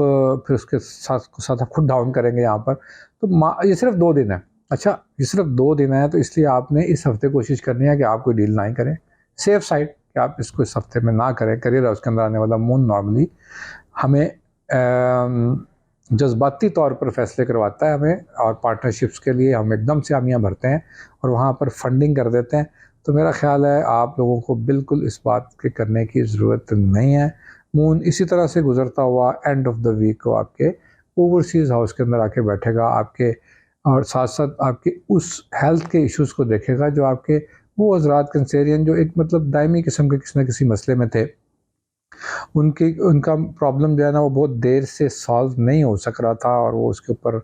फिर उसके साथ आप खुद डाउन करेंगे यहाँ पर। तो ये सिर्फ 2 दिन है। अच्छा, ये सिर्फ 2 दिन है, तो इसलिए आपने इस हफ्ते कोशिश करनी है कि आप कोई डील ना ही करें, सेफ साइड कि आप इसको इस हफ्ते में ना करें। करियर हाउस के अंदर आने वाला मून नॉर्मली हमें जज्बाती तौर पर फैसले करवाता है हमें, और पार्टनरशिप्स के लिए हम एकदम से हामियाँ भरते हैं और वहाँ पर फंडिंग कर देते हैं। तो मेरा ख़्याल है आप लोगों को बिल्कुल इस बात के करने की ज़रूरत नहीं है। मून इसी तरह से गुज़रता हुआ एंड ऑफ द वीक को आपके ओवरसीज़ हाउस के अंदर आके बैठेगा आपके, और साथ साथ आपके उस हेल्थ के इश्यूज़ को देखेगा जो आपके वो हज़रात कैंसेरियन जो एक मतलब दायमी किस्म के किसी न किसी मसले में थे, उनका प्रॉब्लम जो है ना वो बहुत देर से सॉल्व नहीं हो सक रहा था, और वो उसके ऊपर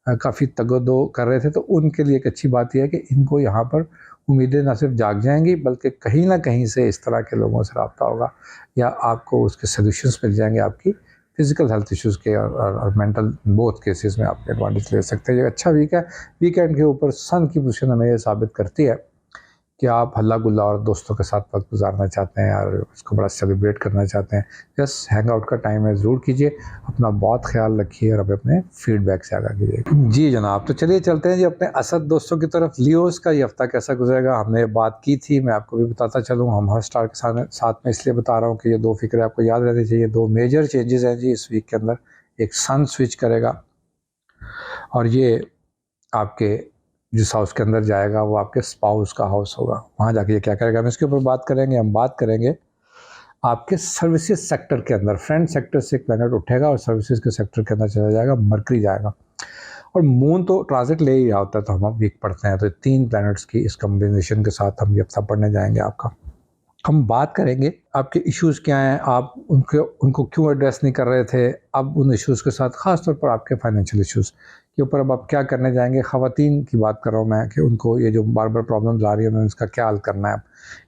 काफ़ी तगदो कर रहे थे। तो उनके लिए एक अच्छी बात यह है कि इनको यहाँ पर उम्मीदें ना सिर्फ जाग जाएंगी, बल्कि कहीं ना कहीं से इस तरह के लोगों से रब्ता होगा, या आपको उसके सोल्यूशंस मिल जाएंगे आपकी फिज़िकल हेल्थ इश्यूज़ के और मेंटल बोथ केसेस में आप एडवांटेज ले सकते हैं। ये अच्छा वीक है। वीकेंड के ऊपर सन की पोजीशन हमें ये साबित करती है कि आप हल्ला गुल्ला और दोस्तों के साथ वक्त गुजारना चाहते हैं और उसको बड़ा सेलिब्रेट करना चाहते हैं, जस्ट हैंग आउट का टाइम है, ज़रूर कीजिए। अपना बहुत ख्याल रखिए और अपने फीडबैक से आगा कीजिए। जी जनाब, तो चलिए चलते हैं जी अपने असद दोस्तों की तरफ। लियोस का ये हफ्ता कैसा गुजरेगा हमने बात की थी, मैं आपको भी बताता चलूँ। हम हर स्टार के साथ में इसलिए बता रहा हूँ कि ये 2 फिक्रें आपको याद रहनी चाहिए। 2 मेजर चेंजेस हैं जी इस वीक के अंदर। एक सन स्विच करेगा, और ये आपके जिस हाउस के अंदर जाएगा वो आपके स्पाउस का हाउस होगा। वहाँ जाके ये क्या करेगा, हम इसके ऊपर बात करेंगे। हम बात करेंगे आपके सर्विसेज सेक्टर के अंदर। फ्रेंड सेक्टर से एक प्लैनेट उठेगा और सर्विसेज के सेक्टर के अंदर चला जाएगा, मरकरी जाएगा। और मून तो ट्रांजिट ले ही रहा होता है, तो हम वीक पढ़ते हैं। तो 3 प्लैनेट्स की इस कम्बिनेशन के साथ हम ये हफ्ता पढ़ने जाएंगे आपका। हम बात करेंगे आपके इश्यूज़ क्या हैं, आप उनको क्यों एड्रेस नहीं कर रहे थे, अब उन इश्यूज़ के साथ ख़ास तौर पर आपके फाइनेंशियल इश्यूज़ के ऊपर अब आप क्या करने जाएँगे। ख़वातीन की बात कर रहा हूँ मैं कि उनको ये जो बार-बार प्रॉब्लम्स आ रही हैं, उन्हें इसका क्या हल करना है अब।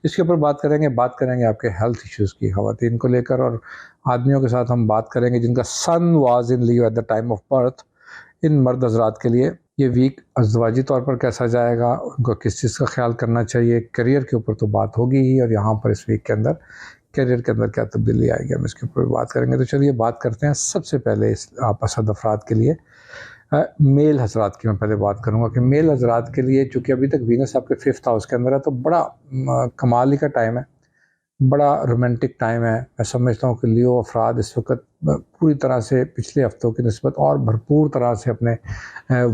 इसके ऊपर बात करेंगे आपके हेल्थ इश्यूज़ की ख़वातीन को लेकर, और आदमियों के साथ हम बात करेंगे जिनका sun was in Leo at the time of birth. इन मर्द हज़रात के लिए ये वीक अज़दवाजी तौर पर कैसा जाएगा, उनको किस चीज़ का ख़्याल करना चाहिए। करियर के ऊपर तो बात होगी ही, और यहाँ पर इस वीक के अंदर करियर के अंदर क्या तब्दीली आएगी, हम इसके ऊपर बात करेंगे। तो चलिए बात करते हैं सबसे पहले इस आपसद अफराद के लिए मेल हज़रात की मैं पहले बात करूँगा कि मेल हज़रात के लिए चूँकि अभी तक वीनस आपके 5th हाउस के अंदर है, तो बड़ा कमाल ही का टाइम है, बड़ा रोमांटिक टाइम है। मैं समझता हूँ कि लियो अफराद इस वक़्त पूरी तरह से पिछले हफ़्तों की निस्बत और भरपूर तरह से अपने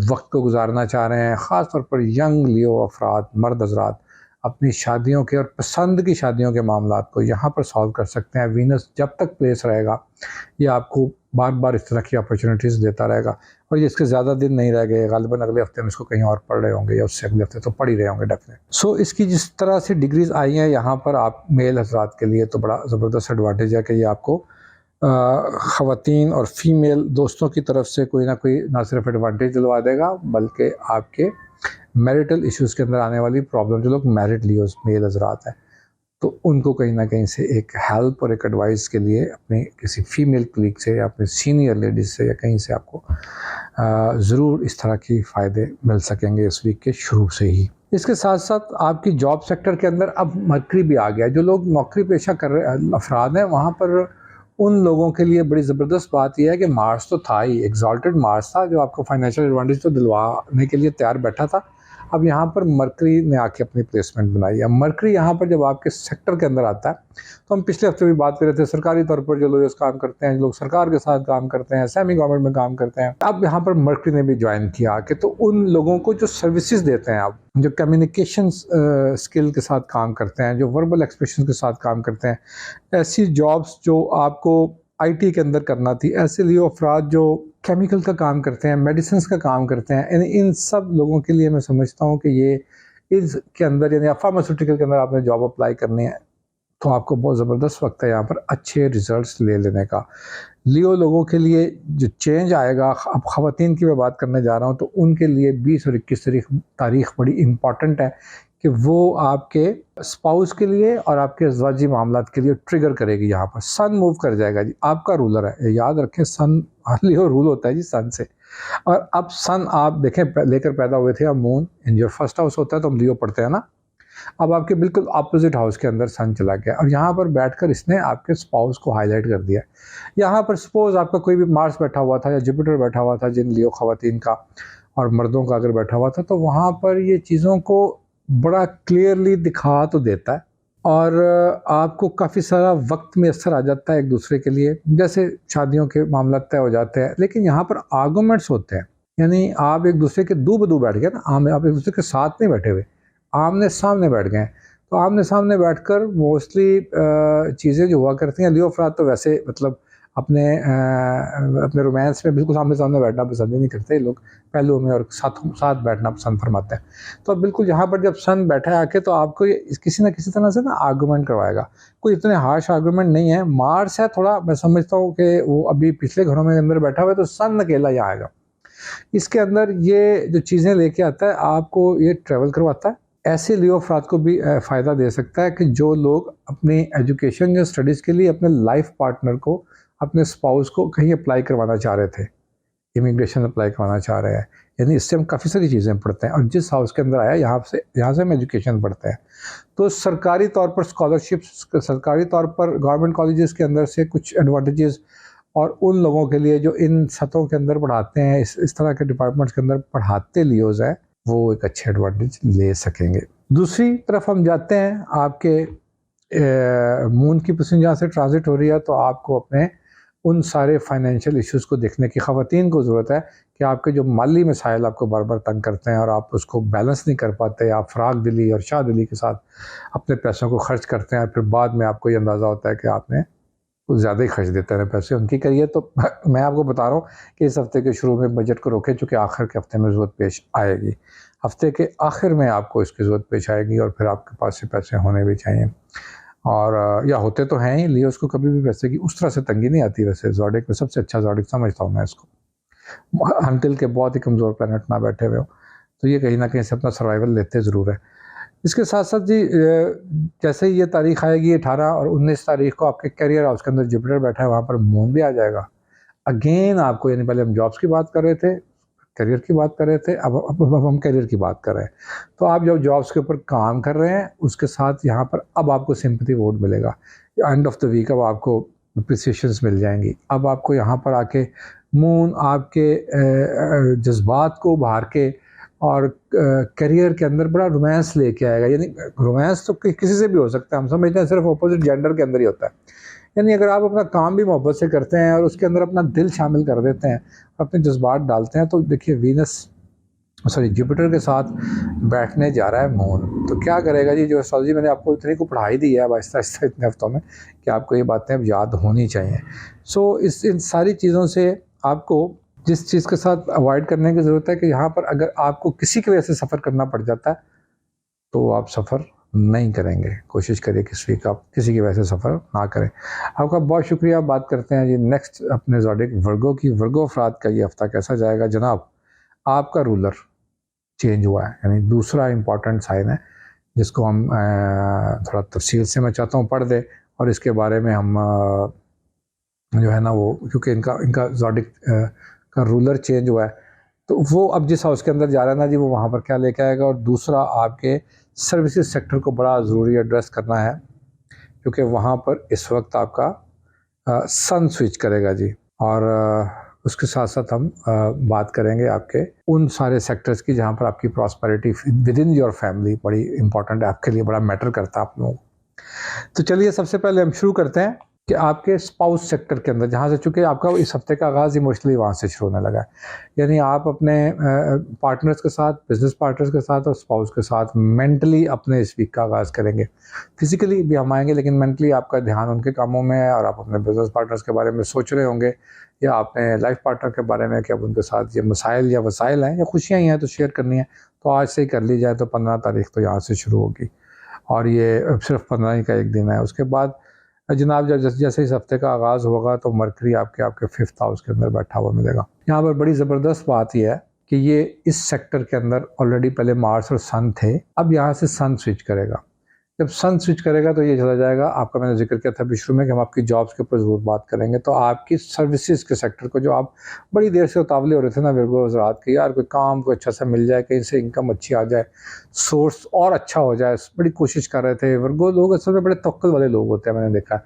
वक्त को गुजारना चाह रहे हैं। ख़ास तौर पर यंग लियो अफराद, मर्द हज़रात अपनी शादियों के और पसंद की शादियों के मामलात को यहाँ पर सॉल्व कर सकते हैं। वीनस जब तक प्लेस रहेगा, ये आपको बार बार इस तरह की अपॉर्चुनिटीज़ देता रहेगा, और ये इसके ज़्यादा दिन नहीं रह गए। ग़ालिबन अगले हफ्ते में इसको कहीं और पढ़ रहे होंगे, या उससे अगले हफ्ते तो पढ़ ही रहे होंगे डेफिनेट। सो इसकी जिस तरह से डिग्रीज़ आई हैं यहाँ पर आप मेल हज़रात के लिए, तो बड़ा ज़बरदस्त एडवांटेज है कि ये आपको ख़वातीन और फ़ीमेल दोस्तों की तरफ से कोई ना कोई ना सिर्फ एडवांटेज दिलवा देगा, बल्कि आपके मैरिटल इश्यूज़ के अंदर आने वाली प्रॉब्लम, जो लोग मैरिड लियोज़ मेल हज़रात हैं, तो उनको कहीं ना कहीं से एक हेल्प और एक एडवाइस के लिए अपने किसी फीमेल कलीग से या अपने सीनियर लेडीज़ से या कहीं से आपको ज़रूर इस तरह की फ़ायदे मिल सकेंगे इस वीक के शुरू से ही। इसके साथ साथ आपकी जॉब सेक्टर के अंदर अब मरकरी भी आ गया। जो लोग नौकरी पेशा कर रहे अफराद हैं, वहाँ पर उन लोगों के लिए बड़ी ज़बरदस्त बात यह है कि मार्स तो था ही, एग्जॉल्टेड मार्स था जो आपको फाइनेंशियल एडवांटेज तो दिलवाने के लिए तैयार बैठा था। अब यहाँ पर मरकरी ने आके अपनी प्लेसमेंट बनाई है। मरकरी यहाँ पर जब आपके सेक्टर के अंदर आता है, तो हम पिछले हफ्ते भी बात कर रहे थे, सरकारी तौर पर जो लोग काम करते हैं, जो लोग सरकार के साथ काम करते हैं, सेमी गवर्नमेंट में काम करते हैं, अब यहाँ पर मरकरी ने भी ज्वाइन किया आके। तो उन लोगों को जो सर्विसेज देते हैं आप, जो कम्युनिकेशन स्किल के साथ काम करते हैं, जो वर्बल एक्सप्रेशन के साथ काम करते हैं, ऐसी जॉब्स जो आपको आईटी के अंदर करना थी, ऐसे लियो अफराद जो केमिकल का काम करते हैं, मेडिसिन का काम करते हैं, इन सब लोगों के लिए मैं समझता हूँ कि ये इसके अंदर, यानी फार्मास्यूटिकल के अंदर आपने जॉब अप्लाई करनी है, तो आपको बहुत ज़बरदस्त वक्त है यहाँ पर अच्छे रिजल्ट्स ले लेने का। लियो लोगों के लिए जो चेंज आएगा, अब ख़वातीन की मैं बात करने जा रहा हूँ, तो उनके लिए 20 और 21 तारीख बड़ी इम्पॉर्टेंट है कि वो आपके स्पाउस के लिए और आपके अज़वाजी मामलात के लिए ट्रिगर करेगी। यहाँ पर सन मूव कर जाएगा जी, आपका रूलर है, याद रखें सन लियो रूल होता है जी सन से। और अब सन आप देखें लेकर पैदा हुए थे, अब मून इन जो फर्स्ट हाउस होता है तो हम लियो पढ़ते हैं ना, अब आपके बिल्कुल अपोजिट हाउस के अंदर सन चला गया, और यहाँ पर बैठकर इसने आपके स्पाउस को हाईलाइट कर दिया। यहाँ पर सपोज आपका कोई भी मार्स बैठा हुआ था या जुपिटर बैठा हुआ था, जिन लियो ख़वातीन का और मर्दों का अगर बैठा हुआ था, तो वहाँ पर ये चीज़ों को बड़ा क्लियरली दिखा तो देता है, और आपको काफ़ी सारा वक्त में असर आ जाता है एक दूसरे के लिए, जैसे शादियों के मामला तय हो जाते हैं। लेकिन यहाँ पर आर्गूमेंट्स होते हैं, यानी आप एक दूसरे के दू बदू बैठ गए ना, आप एक दूसरे के साथ नहीं बैठे हुए, आमने सामने बैठ गए। तो आमने सामने बैठकर मोस्टली चीज़ें जो हुआ करती हैं, लियो अफराद तो वैसे मतलब अपने रोमांस में बिल्कुल आमने सामने बैठना पसंद ही नहीं करते लोग, पहलुओं में और साथ बैठना पसंद फरमाते हैं। तो अब बिल्कुल यहाँ पर जब सन बैठा है आके, तो आपको ये किसी न किसी तरह से ना आर्गूमेंट करवाएगा। कोई इतने हार्श आर्गूमेंट नहीं है, मार्स है थोड़ा, मैं समझता हूँ कि वो अभी पिछले घरों में अंदर बैठा हुआ है, तो सन अकेला यहाँ आएगा। इसके अंदर ये जो चीज़ें लेके आता है, आपको ये ट्रैवल करवाता है। ऐसे लियो अफराद को भी फ़ायदा दे सकता है कि जो लोग अपनी एजुकेशन या स्टडीज़ के लिए अपने लाइफ पार्टनर को, अपने स्पाउस को कहीं अप्लाई करवाना चाह रहे थे, इमिग्रेशन अप्लाई करवाना चाह रहे हैं, यानी इससे हम काफ़ी सारी चीज़ें पढ़ते हैं, और जिस हाउस के अंदर आया यहाँ से हम एजुकेशन पढ़ते हैं। तो सरकारी तौर पर स्कॉलरशिप्स, सरकारी तौर पर गवर्नमेंट कॉलेजेस के अंदर से कुछ एडवांटेजेस, और उन लोगों के लिए जो इन सतहों के अंदर पढ़ाते हैं, इस तरह के डिपार्टमेंट्स के अंदर पढ़ाते लियोज़ हैं, वो एक अच्छे एडवांटेज ले सकेंगे। दूसरी तरफ हम जाते हैं, आपके मून की पोजीशन जहाँ से ट्रांजिट हो रही है, तो आपको अपने उन सारे फाइनेंशियल इश्यूज़ को देखने की ख़वातीन को ज़रूरत है कि आपके जो माली मसाइल आपको बार बार तंग करते हैं और आप उसको बैलेंस नहीं कर पाते, आप फ़राग दिली और शाह दिली के साथ अपने पैसों को खर्च करते हैं, फिर बाद में आपको ये अंदाज़ा होता है कि आपने कुछ ज़्यादा ही खर्च देते हैं पैसे उनकी करिए। तो मैं आपको बता रहा हूँ कि इस हफ्ते के शुरू में बजट को रोकें, चूँकि आखिर के हफ्ते में ज़रूरत पेश आएगी। हफ्ते के आखिर में आपको इसकी ज़रूरत पेश आएगी, और फिर आपके पास से पैसे होने भी चाहिए। और या होते तो हैं ही, लियो उसको कभी भी पैसे की उस तरह से तंगी नहीं आती। वैसे ज़ोडिएक में सबसे अच्छा ज़ोडिएक समझता हूँ मैं इसको, अनटिल के बहुत ही कमज़ोर प्लैनेट ना बैठे हुए हो, तो ये कहीं ना कहीं से अपना सर्वाइवल लेते ज़रूर है। इसके साथ साथ जी जैसे ही ये तारीख आएगी 18 और 19 तारीख को आपके करियर हाउस के अंदर जुपिटर बैठा है, वहाँ पर मून भी आ जाएगा। अगेन आपको, यानी पहले हम जॉब्स की बात कर रहे थे, करियर की बात कर रहे थे, अब हम करियर की बात कर रहे हैं। तो आप जब जॉब्स के ऊपर काम कर रहे हैं, उसके साथ यहाँ पर अब आपको सिंपैथी वोट मिलेगा। एंड ऑफ द वीक अब आपको अप्रिसिएशंस मिल जाएंगी। अब आपको यहाँ पर आके मून आपके जज्बात को उभार के और करियर के अंदर बड़ा रोमांस लेके आएगा। यानी रोमांस तो किसी से भी हो सकता है, हम समझते हैं सिर्फ अपोजिट जेंडर के अंदर ही होता है। यानी अगर आप अपना काम भी मोहब्बत से करते हैं और उसके अंदर अपना दिल शामिल कर देते हैं, अपने जज्बात डालते हैं, तो देखिए जुपिटर के साथ बैठने जा रहा है मून। तो क्या करेगा जी, जो एस्ट्रोलॉजी मैंने आपको इतनी को पढ़ाई दी है अब आहिस्ता आहिस्ता इतने हफ्तों में, कि आपको ये बातें अब याद होनी चाहिए। इन सारी चीज़ों से आपको जिस चीज़ के साथ अवॉइड करने की ज़रूरत है कि यहाँ पर अगर आपको किसी की वजह से सफ़र करना पड़ जाता है, तो आप सफ़र नहीं करेंगे। कोशिश करिए आप किसी की वजह से सफ़र ना करें। आपका बहुत शुक्रिया। बात करते हैं जी नेक्स्ट अपने ज़ोडिएक वर्गो की। वर्गो अफराद का ये हफ़्ता कैसा जाएगा जनाब? आपका रूलर चेंज हुआ है, यानी दूसरा इम्पॉर्टेंट साइन है, जिसको हम थोड़ा तफसील से मैं चाहता हूँ पढ़ दे, और इसके बारे में हम जो है ना वो, क्योंकि इनका इनका ज़ोडिएक का रूलर चेंज हुआ है, तो वो अब जिस हाउस के अंदर जा रहा है ना जी, वो वहाँ पर क्या लेके आएगा। और दूसरा, आपके सर्विसेज सेक्टर को बड़ा ज़रूरी एड्रेस करना है, क्योंकि वहाँ पर इस वक्त आपका सन स्विच करेगा जी। और उसके साथ साथ हम बात करेंगे आपके उन सारे सेक्टर्स की जहाँ पर आपकी prosperity with in your family बड़ी इंपॉर्टेंट है, आपके लिए बड़ा मैटर करता है आप लोगों को। तो चलिए सबसे पहले हम शुरू करते हैं कि आपके स्पाउस सेक्टर के अंदर, जहाँ से चूँकि आपका इस हफ्ते का आगाज़ इमोशनली वहाँ से शुरू होने लगा है, यानी आप अपने पार्टनर्स के साथ, बिजनेस पार्टनर्स के साथ और स्पाउस के साथ मेंटली अपने इस वीक का आगाज़ करेंगे। फिजिकली भी हम आएंगे, लेकिन मेंटली आपका ध्यान उनके कामों में है, और आप अपने बिजनेस पार्टनर्स के बारे में सोच रहे होंगे, या आपने लाइफ पार्टनर के बारे में कि अब उनके साथ ये मसाइल या वसाइल हैं या खुशियाँ ही हैं तो शेयर करनी है, तो आज से ही कर ली जाए। तो 15 तारीख तो यहाँ से शुरू होगी, और ये सिर्फ 15 ही का एक दिन है। उसके बाद जनाब जब जैसे इस हफ्ते का आगाज़ होगा, तो मरकरी आपके 5th हाउस के अंदर बैठा हुआ मिलेगा। यहाँ पर बड़ी ज़बरदस्त बात यह है कि ये इस सेक्टर के अंदर ऑलरेडी पहले मार्स और सन थे, अब यहाँ से सन स्विच करेगा। जब सन स्विच करेगा तो ये चला जाएगा आपका, मैंने जिक्र किया था अभी शुरू में कि हम आपकी जॉब्स के ऊपर ज़रूर बात करेंगे। तो आपकी सर्विसेज के सेक्टर को, जो आप बड़ी देर से उतावले हो रहे थे ना विर्गो हज़रात के, यार कोई काम कोई अच्छा सा मिल जाए, कहीं से इनकम अच्छी आ जाए, सोर्स और अच्छा हो जाए, बड़ी कोशिश कर रहे थे। विर्गो लोग असल में बड़े तवक्कुल वाले लोग होते हैं, मैंने देखा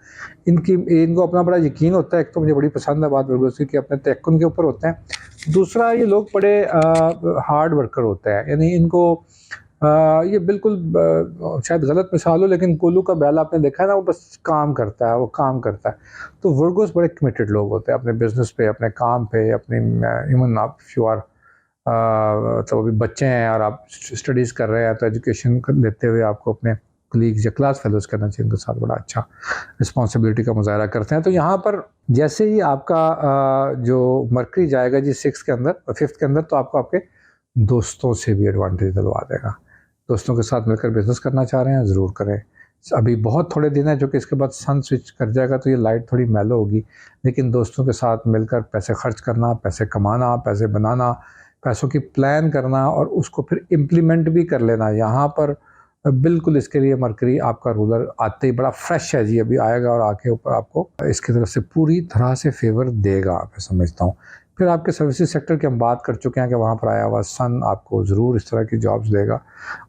इनको अपना बड़ा यकीन होता है। एक तो मुझे बड़ी पसंद है बात विर्गो की कि अपने तयक्कुन के ऊपर होते हैं। दूसरा, ये लोग बड़े हार्ड वर्कर होते हैं, यानी इनको ये बिल्कुल शायद गलत मिसाल हो, लेकिन कोल्लू का बैल आपने देखा है ना, वो बस काम करता है, वो काम करता है। तो वर्गोस बड़े कमिटेड लोग होते हैं अपने बिजनेस पे, अपने काम पे, अपने इवन आप श्योर तो अभी बच्चे हैं और आप स्टडीज़ कर रहे हैं, तो एजुकेशन लेते हुए आपको अपने कलीग्स या क्लास फेलोज करना चाहिए, उनके साथ बड़ा अच्छा रिस्पॉन्सिबिलिटी का मुजाहरा करते हैं। तो यहाँ पर जैसे ही आपका जो मरकरी जाएगा जी 6 के अंदर, 5th के अंदर, तो आपको आपके दोस्तों से भी एडवांटेज दिलवा देगा। दोस्तों के साथ मिलकर बिजनेस करना चाह रहे हैं, ज़रूर करें। अभी बहुत थोड़े दिन हैं, जो कि इसके बाद सन स्विच कर जाएगा तो ये लाइट थोड़ी मेलो होगी, लेकिन दोस्तों के साथ मिलकर पैसे खर्च करना, पैसे कमाना, पैसे बनाना, पैसों की प्लान करना और उसको फिर इम्प्लीमेंट भी कर लेना, यहाँ पर बिल्कुल इसके लिए मरकरी आपका रूलर आते ही बड़ा फ्रेश है जी, अभी आएगा और आके ऊपर आपको इसकी तरफ से पूरी तरह से फेवर देगा, मैं समझता हूँ। फिर आपके सर्विसेज सेक्टर की हम बात कर चुके हैं कि वहाँ पर आया हुआ सन आपको ज़रूर इस तरह की जॉब्स देगा,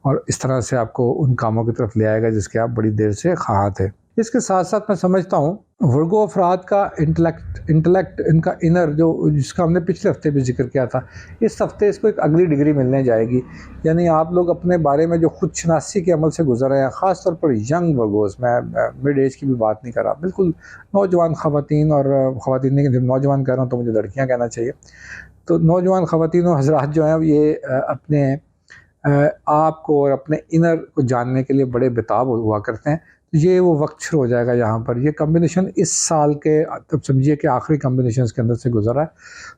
और इस तरह से आपको उन कामों की तरफ ले आएगा जिसके आप बड़ी देर से ख़्वाह थे। इसके साथ साथ मैं समझता हूँ वर्गो अफराद का इंटेलेक्ट इनका इनर, जो जिसका हमने पिछले हफ्ते भी जिक्र किया था, इस हफ्ते इसको एक अगली डिग्री मिलने जाएगी। यानी आप लोग अपने बारे में जो खुद शनासी के अमल से गुजर रहे हैं, ख़ास तौर पर यंग वर्गोस, मैं मिड एज की भी बात नहीं कर रहा, बिल्कुल नौजवान ख़वातीन, और ख़वातीन नहीं, जब नौजवान कह रहा हूँ तो मुझे लड़कियाँ कहना चाहिए। तो नौजवान ख़वातीन और हज़रात जो हैं, ये अपने आप को और अपने इनर को जानने के लिए बड़े बेताब हुआ करते हैं। ये वो वक्त शुरू हो जाएगा यहाँ पर। ये कम्बिनेशन इस साल के, तब समझिए कि आखिरी कम्बिनेशन के अंदर से गुजरा है।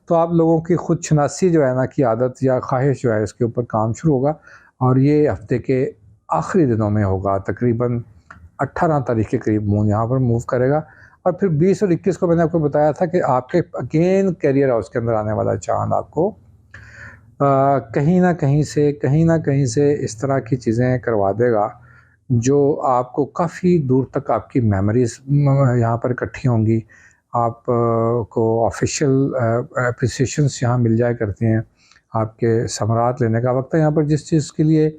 तो आप लोगों की खुद शनासी जो है ना की आदत या ख्वाहिश जो है, इसके ऊपर काम शुरू होगा, और ये हफ्ते के आखिरी दिनों में होगा, तकरीबन 18 तारीख के करीब मून यहाँ पर मूव करेगा। और फिर 20 और 21 को मैंने आपको बताया था कि आपके अगेन कैरियर हाउस के अंदर आने वाला चांद आपको कहीं ना कहीं से इस तरह की चीज़ें करवा देगा जो आपको काफ़ी दूर तक आपकी मेमोरीज यहाँ पर इकट्ठी होंगी। आप को ऑफिशियल अप्रिसिएशंस यहाँ मिल जाया करती हैं। आपके समरात लेने का वक्त है यहाँ पर। जिस चीज़ के लिए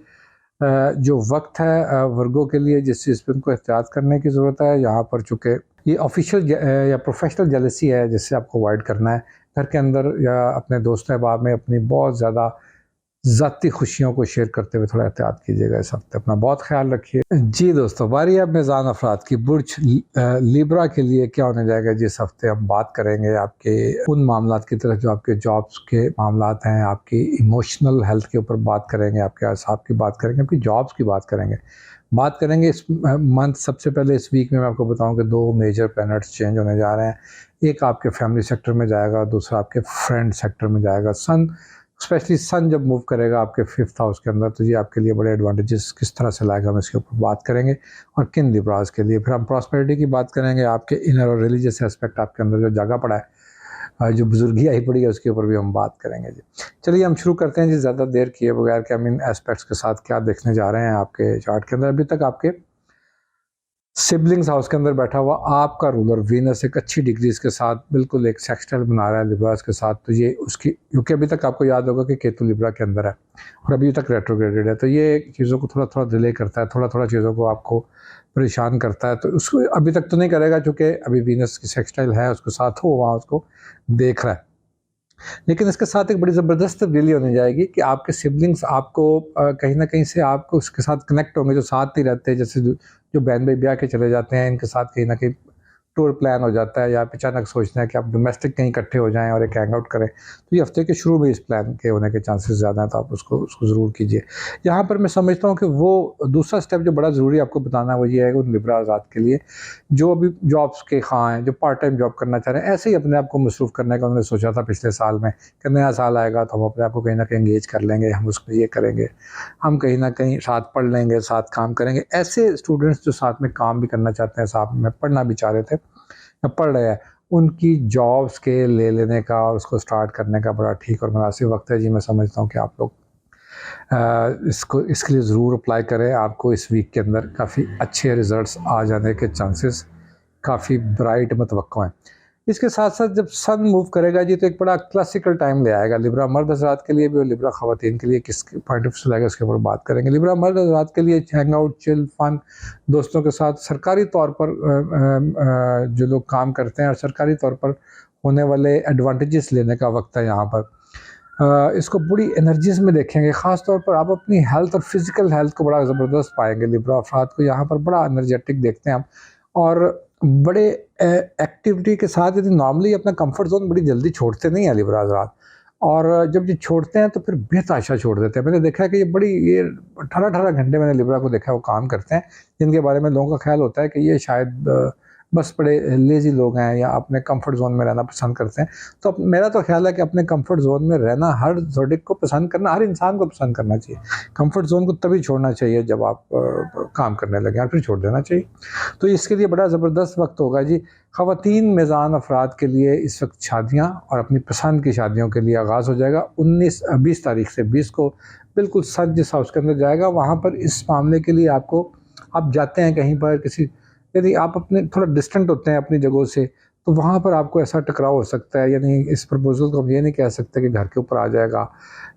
जो वक्त है वर्गों के लिए, जिस चीज़ पर उनको एहतियात करने की ज़रूरत है यहाँ पर, चूँकि ये ऑफिशियल या प्रोफेशनल जेलसी है जिससे आपको अवॉइड करना है। घर के अंदर या अपने दोस्त अहबाब में अपनी बहुत ज़्यादा ज़ाती खुशियों को शेयर करते हुए थोड़ा एहतियात कीजिएगा इस हफ्ते। अपना बहुत ख्याल रखिए जी दोस्तों। बारी अब मेज़ान अफराद की बुर्ज लिब्रा के लिए क्या होने जाएगा जिस हफ्ते हम बात करेंगे आपके उन मामलात की तरफ जो आपके जॉब्स के मामलात हैं, आपकी इमोशनल हेल्थ के ऊपर बात करेंगे, आपके असाब की बात करेंगे, आपकी जॉब्स की बात करेंगे इस मंथ। सबसे पहले इस वीक में मैं आपको बताऊं कि 2 मेजर प्लैनेट्स चेंज होने जा रहे हैं। एक आपके फैमिली सेक्टर में जाएगा, दूसरा आपके फ्रेंड सेक्टर में जाएगा। सन स्पेशली सन जब मूव करेगा आपके 5th हाउस के अंदर तो ये आपके लिए बड़े एडवांटेजेस किस तरह से लाएगा हम इसके ऊपर बात करेंगे। और किन लिब्रास के लिए फिर हम प्रॉस्पेरिटी की बात करेंगे। आपके इनर और रिलीजियस एस्पेक्ट आपके अंदर जो जगह पड़ा है, जो बुजुर्गी आई पड़ी है, उसके ऊपर भी हम बात करेंगे जी। चलिए हम शुरू करते हैं जी, ज़्यादा देर किए बगैर कि हम इन एस्पेक्ट्स के साथ क्या देखने जा रहे हैं आपके चार्ट के अंदर। अभी तक आपके सिबलिंग्स हाउस के अंदर बैठा हुआ आपका रूलर वीनस एक अच्छी डिग्रीज के साथ बिल्कुल एक सेक्सटाइल बना रहा है लिब्रास के साथ। तो ये उसकी, क्योंकि अभी तक आपको याद होगा कि केतु लिब्रा के अंदर है और अभी तक रेट्रोग्रेडेड है, तो ये चीज़ों को थोड़ा थोड़ा डिले करता है, थोड़ा थोड़ा चीज़ों को आपको परेशान करता है। तो उसको अभी तक तो नहीं करेगा चूँकि अभी वीनस की सेक्सटाइल है उसके साथ, वो वहाँ उसको देख रहा है। लेकिन इसके साथ एक बड़ी ज़बरदस्त तब्दीली होने जाएगी कि आपके सिबलिंग्स आपको कहीं ना कहीं से आपको उसके साथ कनेक्ट होंगे, जो साथ ही रहते हैं। जैसे जो बहन भाई ब्याह के चले जाते हैं, इनके साथ कहीं ना कहीं टूर प्लान हो जाता है या आप अचानक सोचते हैं कि आप डोमेस्टिक कहीं इकट्ठे हो जाएं और एक हैंग आउट करें, तो ये हफ्ते के शुरू में इस प्लान के होने के चांसेस ज़्यादा हैं। तो आप उसको ज़रूर कीजिए। यहाँ पर मैं समझता हूँ कि वो दूसरा स्टेप जो बड़ा ज़रूरी आपको बताना है वो ये है कि उन लिब्रा आज़ाद के लिए जो अभी जॉब्स के ख़्वाह हैं, जो पार्ट टाइम जॉब करना चाह रहे हैं, ऐसे ही अपने आप को मसरूफ़ करने का उन्होंने सोचा था पिछले साल में कि नया साल आएगा तो हम अपने आप को कहीं ना कहीं एंगेज कर लेंगे, हम उसमें ये करेंगे, हम कहीं ना कहीं साथ पढ़ लेंगे, साथ काम करेंगे। ऐसे स्टूडेंट्स जो साथ में काम भी करना चाहते हैं, साथ में पढ़ना भी चाह रहे थे या पढ़ रहे हैं, उनकी जॉब्स के ले लेने का और उसको स्टार्ट करने का बड़ा ठीक और मुनासिब वक्त है जी। मैं समझता हूँ कि आप लोग इसके लिए ज़रूर अप्लाई करें। आपको इस वीक के अंदर काफ़ी अच्छे रिज़ल्ट्स आ जाने के चांसेस काफ़ी ब्राइट मतवक्को हैं। इसके साथ साथ जब सन मूव करेगा जी तो एक बड़ा क्लासिकल टाइम ले आएगा लिब्रा मर्द हज़रात के लिए भी और लिब्रा ख़वातीन के लिए। किस पॉइंट ऑफ व्यू से लाएगा उसके ऊपर बात करेंगे। लिब्रा मर्द हज़रात के लिए हैंग आउट, चिल, फन, दोस्तों के साथ सरकारी तौर पर जो लोग काम करते हैं और सरकारी तौर पर होने वाले एडवांटेजेस लेने का वक्त है यहाँ पर। इसको बड़ी एनर्जीज में देखेंगे। ख़ास तौर पर आप अपनी हेल्थ और फिज़िकल हेल्थ को बड़ा ज़बरदस्त पाएंगे। लिब्रा अफराद को यहाँ पर बड़ा एनर्जेटिक देखते हैं हम और बड़े एक्टिविटी के साथ। यदि नॉर्मली अपना कंफर्ट जोन बड़ी जल्दी छोड़ते नहीं हैं लिब्रा हज़रात, और जब ये छोड़ते हैं तो फिर बेतहाशा छोड़ देते हैं। मैंने देखा है कि ये 18-18 घंटे मैंने लिब्रा को देखा है वो काम करते हैं, जिनके बारे में लोगों का ख्याल होता है कि ये शायद बस बड़े लेज़ी लोग हैं या अपने कंफर्ट जोन में रहना पसंद करते हैं। तो मेरा तो ख्याल है कि अपने कंफर्ट जोन में रहना हर ज़ोडिक को पसंद करना, हर इंसान को पसंद करना चाहिए। कंफर्ट जोन को तभी छोड़ना चाहिए जब आप काम करने लगे और फिर छोड़ देना चाहिए। तो इसके लिए बड़ा ज़बरदस्त वक्त होगा जी। ख़वातीन मेज़ान अफराद के लिए इस वक्त शादियाँ और अपनी पसंद की शादियों के लिए आगाज़ हो जाएगा। 20 तारीख से 20 को बिल्कुल सच जिस हाउस के अंदर जाएगा वहाँ पर इस मामले के लिए आपको, आप जाते हैं कहीं पर किसी, यदि आप अपने थोड़ा डिस्टेंट होते हैं अपनी जगहों से, तो वहाँ पर आपको ऐसा टकराव हो सकता है। यानी इस प्रपोज़ल को हम ये नहीं कह सकते कि घर के ऊपर आ जाएगा।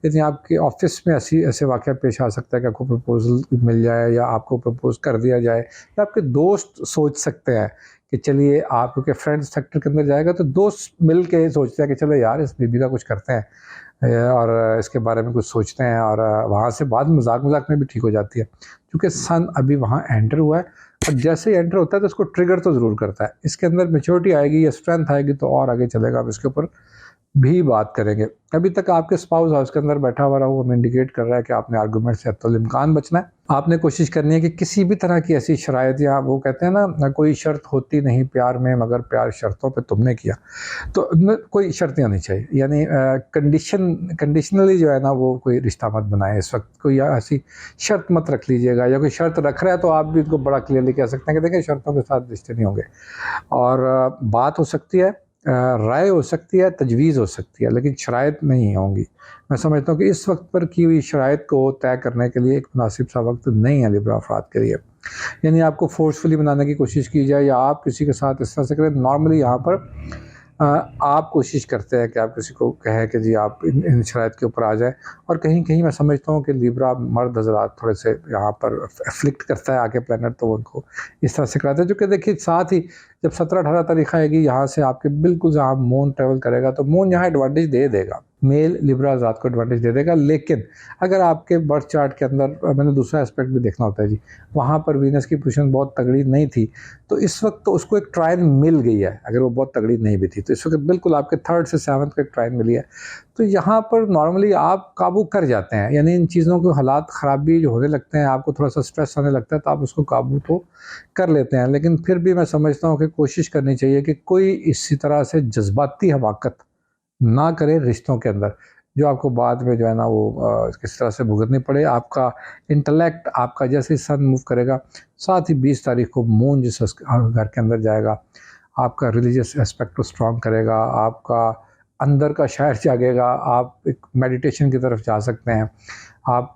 यदि आपके ऑफिस में ऐसे वाक़या पेश आ सकता है कि आपको प्रपोज़ल मिल जाए या आपको प्रपोज़ कर दिया जाए, या आपके दोस्त सोच सकते हैं कि चलिए आप, क्योंकि फ्रेंड सेक्टर के अंदर जाएगा तो दोस्त मिल के सोचते हैं कि चलो यार इस बीबी का कुछ करते हैं और इसके बारे में कुछ सोचते हैं, और वहाँ से बात मजाक में भी ठीक हो जाती है। क्योंकि सन अभी वहाँ एंटर हुआ है और जैसे ही एंटर होता है तो उसको ट्रिगर तो ज़रूर करता है। इसके अंदर मैच्योरिटी आएगी या स्ट्रेंथ आएगी तो और आगे चलेगा। अब इसके ऊपर भी बात करेंगे। अभी तक आपके स्पाउस हाउस के अंदर बैठा हुआ रहा वो इंडिकेट कर रहा है कि आपने आर्गुमेंट से हत्तुल-इम्कान बचना है। आपने कोशिश करनी है कि किसी भी तरह की ऐसी शराइत, या वो कहते हैं ना, कोई शर्त होती नहीं प्यार में मगर प्यार शर्तों पे तुमने किया। तो न कोई शर्तें आनी चाहिए, यानी कंडीशनली जो है ना वो कोई रिश्ता मत बनाएँ इस वक़्त। कोई ऐसी शर्त मत रख लीजिएगा, या कोई शर्त रख रहा है तो आप भी उसको बड़ा क्लियरली कह सकते हैं कि देखिए शर्तों के साथ रिश्ते नहीं होंगे। और बात हो सकती है, राय हो सकती है, तजवीज़ हो सकती है, लेकिन शराइत नहीं होंगी। मैं समझता हूँ कि इस वक़्त पर की हुई शराइत को तय करने के लिए एक मुनासिब सा वक़्त नहीं है लिब्रा अफ़राद के लिए। यानी आपको फ़ोर्सफुली बनाने की कोशिश की जाए, या आप किसी के साथ इस तरह से करें। नॉर्मली यहाँ पर आप कोशिश करते हैं कि आप किसी को कहें कि जी आप इन शराइत के ऊपर आ जाएँ, और कहीं-कहीं मैं समझता हूँ कि लिब्रा मर्द हज़रात थोड़े से यहाँ पर अफ़्लिक्ट करता है आके प्लैनेट, तो उनको इस तरह से कराता है। जो कि देखिए साथ ही जब 17-18 तारीख आएगी यहाँ से आपके बिल्कुल जहाँ मून ट्रैवल करेगा, तो मून यहाँ एडवांटेज दे देगा। मेल लिब्रा हज़रात को एडवांटेज दे देगा। लेकिन अगर आपके बर्थ चार्ट के अंदर मैंने दूसरा एस्पेक्ट भी देखना होता है जी, वहाँ पर वीनस की पोज़ीशन बहुत तगड़ी नहीं थी, तो इस वक़्त तो उसको एक ट्रायन मिल गई है। अगर वो बहुत तगड़ी नहीं भी थी, तो इस वक़्त बिल्कुल आपके 3rd से 7th को एक ट्रायन मिली है। तो यहाँ पर नॉर्मली आप काबू कर जाते हैं, यानी इन चीज़ों के हालात ख़राबी जो होने लगते हैं, आपको थोड़ा-सा स्ट्रेस आने लगता है, तो आप उसको काबू तो कर लेते हैं। लेकिन फिर भी मैं समझता हूँ कि कोशिश करनी चाहिए कि कोई इसी तरह से जज़्बाती हमाकत ना करें रिश्तों के अंदर, जो आपको बाद में जो है ना वो किस तरह से भुगतनी पड़े। आपका इंटेलेक्ट आपका जैसे ही सन मूव करेगा, साथ ही 20 तारीख को मून जिस घर के अंदर जाएगा, आपका रिलीजियस एस्पेक्ट को स्ट्रॉन्ग करेगा, आपका अंदर का शायर जागेगा, आप एक मेडिटेशन की तरफ जा सकते हैं। आप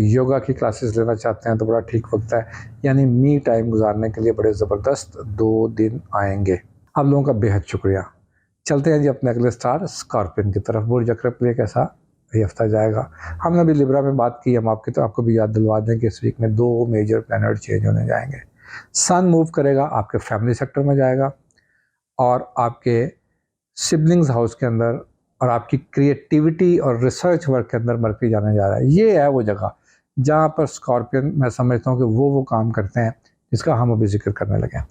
योगा की क्लासेस लेना चाहते हैं तो बड़ा ठीक वक्त है, यानी मी टाइम गुजारने के लिए बड़े ज़बरदस्त 2 दिन आएंगे। आप लोगों का बेहद शुक्रिया। चलते हैं जी अपने अगले स्टार स्कॉर्पियन की तरफ। बुर्ज अक़रब के लिए कैसा ये हफ्ता जाएगा। हमने अभी लिब्रा में बात की, हम आपको भी याद दिलवा दें कि इस वीक में 2 मेजर प्लैनेट चेंज होने जाएंगे। सन मूव करेगा, आपके फैमिली सेक्टर में जाएगा, और आपके सिबलिंग्स हाउस के अंदर, और आपकी क्रिएटिविटी और रिसर्च वर्क के अंदर मरकरी जाने जा रहा है। ये है वो जगह जहाँ पर स्कॉर्पियन, मैं समझता हूँ कि वो काम करते हैं जिसका हम अभी जिक्र करने लगे हैं।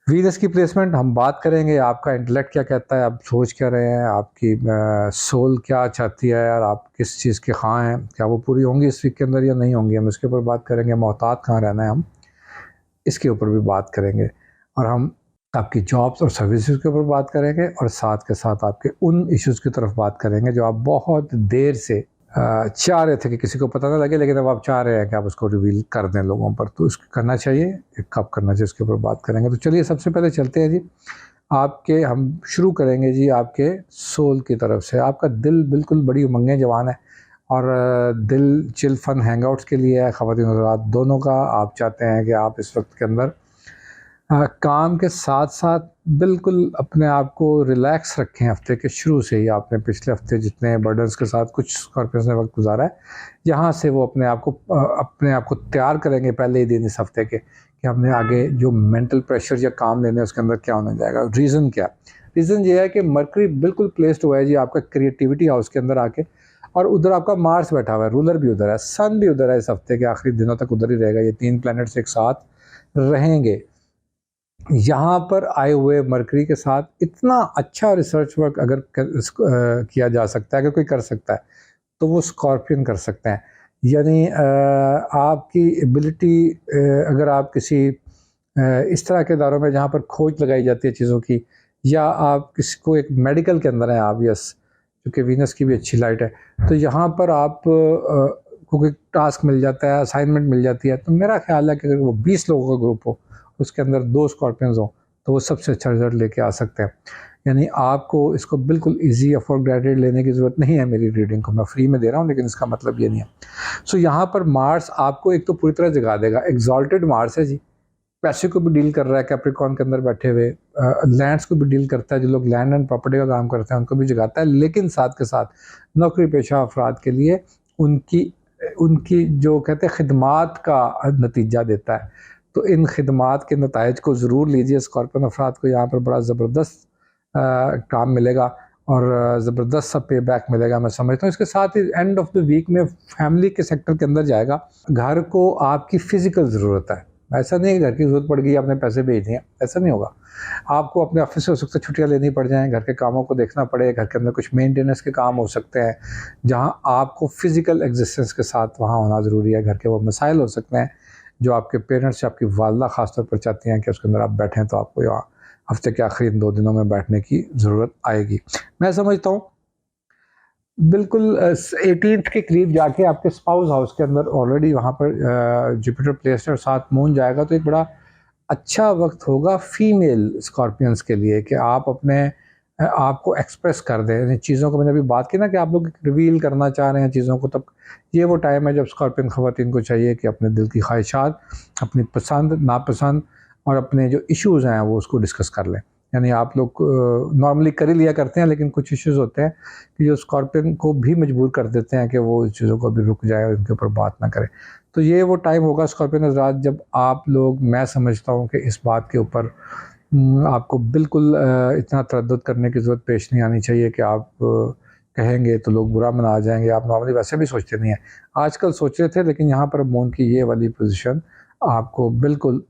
वीनस की प्लेसमेंट हम बात करेंगे, आपका इंटेलेक्ट क्या कहता है, आप सोच क्या रहे हैं, आपकी सोल क्या चाहती है, और आप किस चीज़ के ख़्वाह हैं, क्या वो पूरी होंगी इस वीक के अंदर या नहीं होंगी, हम इसके ऊपर बात करेंगे। मोहतात कहाँ रहना है, हम इसके ऊपर भी बात करेंगे। और हम आपकी जॉब्स और सर्विसेज के ऊपर बात करेंगे, और साथ के साथ आपके उन इश्यूज़ की तरफ बात करेंगे जो आप बहुत देर से चाह रहे थे कि किसी को पता ना लगे, लेकिन अब आप चाह रहे हैं कि आप उसको रिवील कर दें लोगों पर, तो इसको करना चाहिए, कब करना चाहिए इसके ऊपर बात करेंगे। तो चलिए सबसे पहले चलते हैं जी, हम शुरू करेंगे जी आपके सोल की तरफ से। आपका दिल बिल्कुल बड़ी उमंगें जवान है, और दिल चिल फन हैंगआउट्स के लिए है, ख़वातीन और हज़रात दोनों का। आप चाहते हैं कि आप इस वक्त के अंदर काम के साथ साथ बिल्कुल अपने आप को रिलैक्स रखें। हफ्ते के शुरू से ही आपने पिछले हफ्ते जितने बर्डन्स के साथ कुछ स्कॉर्पियंस ने वक्त गुजारा है, यहाँ से वो अपने आप को तैयार करेंगे पहले ही दिन इस हफ्ते के, कि हमने आगे जो मेंटल प्रेशर या काम लेने उसके अंदर क्या होने जाएगा। रीज़न क्या? रीज़न ये है कि मरकरी बिल्कुल प्लेस्ड हुआ है जी आपका क्रिएटिविटी हाउस के अंदर आके, और उधर आपका मार्स बैठा हुआ है, रूलर भी उधर है, सन भी उधर है, इस हफ्ते के आखिरी दिनों तक उधर ही रहेगा। ये 3 प्लैनेट्स एक साथ रहेंगे। यहाँ पर आए हुए मरकरी के साथ इतना अच्छा रिसर्च वर्क अगर किया जा सकता है, अगर कोई कर सकता है तो वो स्कॉर्पियन कर सकते हैं। यानी आपकी एबिलिटी, अगर आप किसी इस तरह के इदारों में जहाँ पर खोज लगाई जाती है चीज़ों की, या आप किसी को एक मेडिकल के अंदर हैं आप, यस, क्योंकि वीनस की भी अच्छी लाइट है, तो यहाँ पर आप को कोई टास्क मिल जाता है, असाइनमेंट मिल जाती है, तो मेरा ख्याल है कि अगर वो 20 लोगों का ग्रुप हो, उसके अंदर 2 स्कॉर्पियंस हों, तो वो सबसे अच्छा रिजल्ट लेके आ सकते हैं। यानी आपको इसको बिल्कुल ईजी फॉर ग्रेडेड लेने की ज़रूरत नहीं है। मेरी रीडिंग को मैं फ्री में दे रहा हूँ, लेकिन इसका मतलब ये नहीं है। सो यहाँ पर मार्स आपको एक तो पूरी तरह जगा देगा। एक्सॉल्टेड मार्स है जी, पैसे को भी डील कर रहा है कैप्रिकॉर्न के अंदर बैठे हुए, लैंड्स को भी डील करता है, जो लोग लैंड एंड प्रॉपर्टी का काम करते हैं उनको भी जगाता है, लेकिन साथ के साथ नौकरी पेशा अफराद के लिए उनकी उनकी जो कहते हैं खिदमात का नतीजा देता है। तो इन खिदमात के नताइज को ज़रूर लीजिए। स्कॉर्पियन अफराद को यहाँ पर बड़ा ज़बरदस्त काम मिलेगा, और ज़बरदस्त सा पे बैक मिलेगा, मैं समझता हूँ। इसके साथ ही एंड ऑफ द वीक में फैमिली के सेक्टर के अंदर जाएगा। घर को आपकी फ़िज़िकल ज़रूरत है, ऐसा नहीं है कि घर की ज़रूरत पड़ गई आपने पैसे भेज दिए, ऐसा नहीं होगा। आपको अपने ऑफ़िस से हो सकता है छुट्टियाँ लेनी पड़ जाएँ, घर के कामों को देखना पड़े, घर के अंदर कुछ मेंटेनेंस के काम हो सकते हैं, जहाँ आपको फ़िज़िकल एक्जिस्टेंस के साथ वहाँ होना ज़रूरी है। घर के वो मसाइल हो सकते हैं, जो आपके पेरेंट्स या आपकी वालिदा ख़ास तौर पर चाहती हैं कि उसके अंदर आप बैठें, तो आपको यहाँ हफ़्ते के आखिरी इन 2 दिनों में बैठने की ज़रूरत आएगी। मैं समझता हूँ बिल्कुल 18th के करीब जाके आपके स्पाउस हाउस के अंदर ऑलरेडी वहाँ पर जुपिटर प्लेस्ड है और साथ मून जाएगा, तो एक बड़ा अच्छा वक्त होगा फीमेल स्कॉर्पियंस के लिए कि आप अपने आपको एक्सप्रेस कर दें इन चीज़ों को। मैंने अभी बात की ना कि आप लोग रिवील करना चाह रहे हैं चीज़ों को, तब ये वो टाइम है जब स्कॉर्पियन ख़वातीन को चाहिए कि अपने दिल की ख्वाहिशात, अपनी पसंद नापसंद और अपने जो इश्यूज़ हैं वो उसको डिस्कस कर लें। यानी आप लोग नॉर्मली कर ही लिया करते हैं, लेकिन कुछ इश्यूज़ होते हैं कि जो स्कॉर्पियन को भी मजबूर कर देते हैं कि वो इस चीज़ों को अभी रुक जाए और इनके ऊपर बात ना करें। तो ये वो टाइम होगा स्कॉर्पियन हज़रात जब आप लोग, मैं समझता हूँ कि इस बात के ऊपर आपको बिल्कुल इतना तरद्दुद करने की ज़रूरत पेश नहीं आनी चाहिए कि आप कहेंगे तो लोग बुरा मना जाएँगे। आप नॉर्मली वैसे भी सोचते नहीं हैं। आजकल सोच रहे थे, लेकिन यहाँ पर मून की ये वाली पोज़ीशन आपको बिल्कुल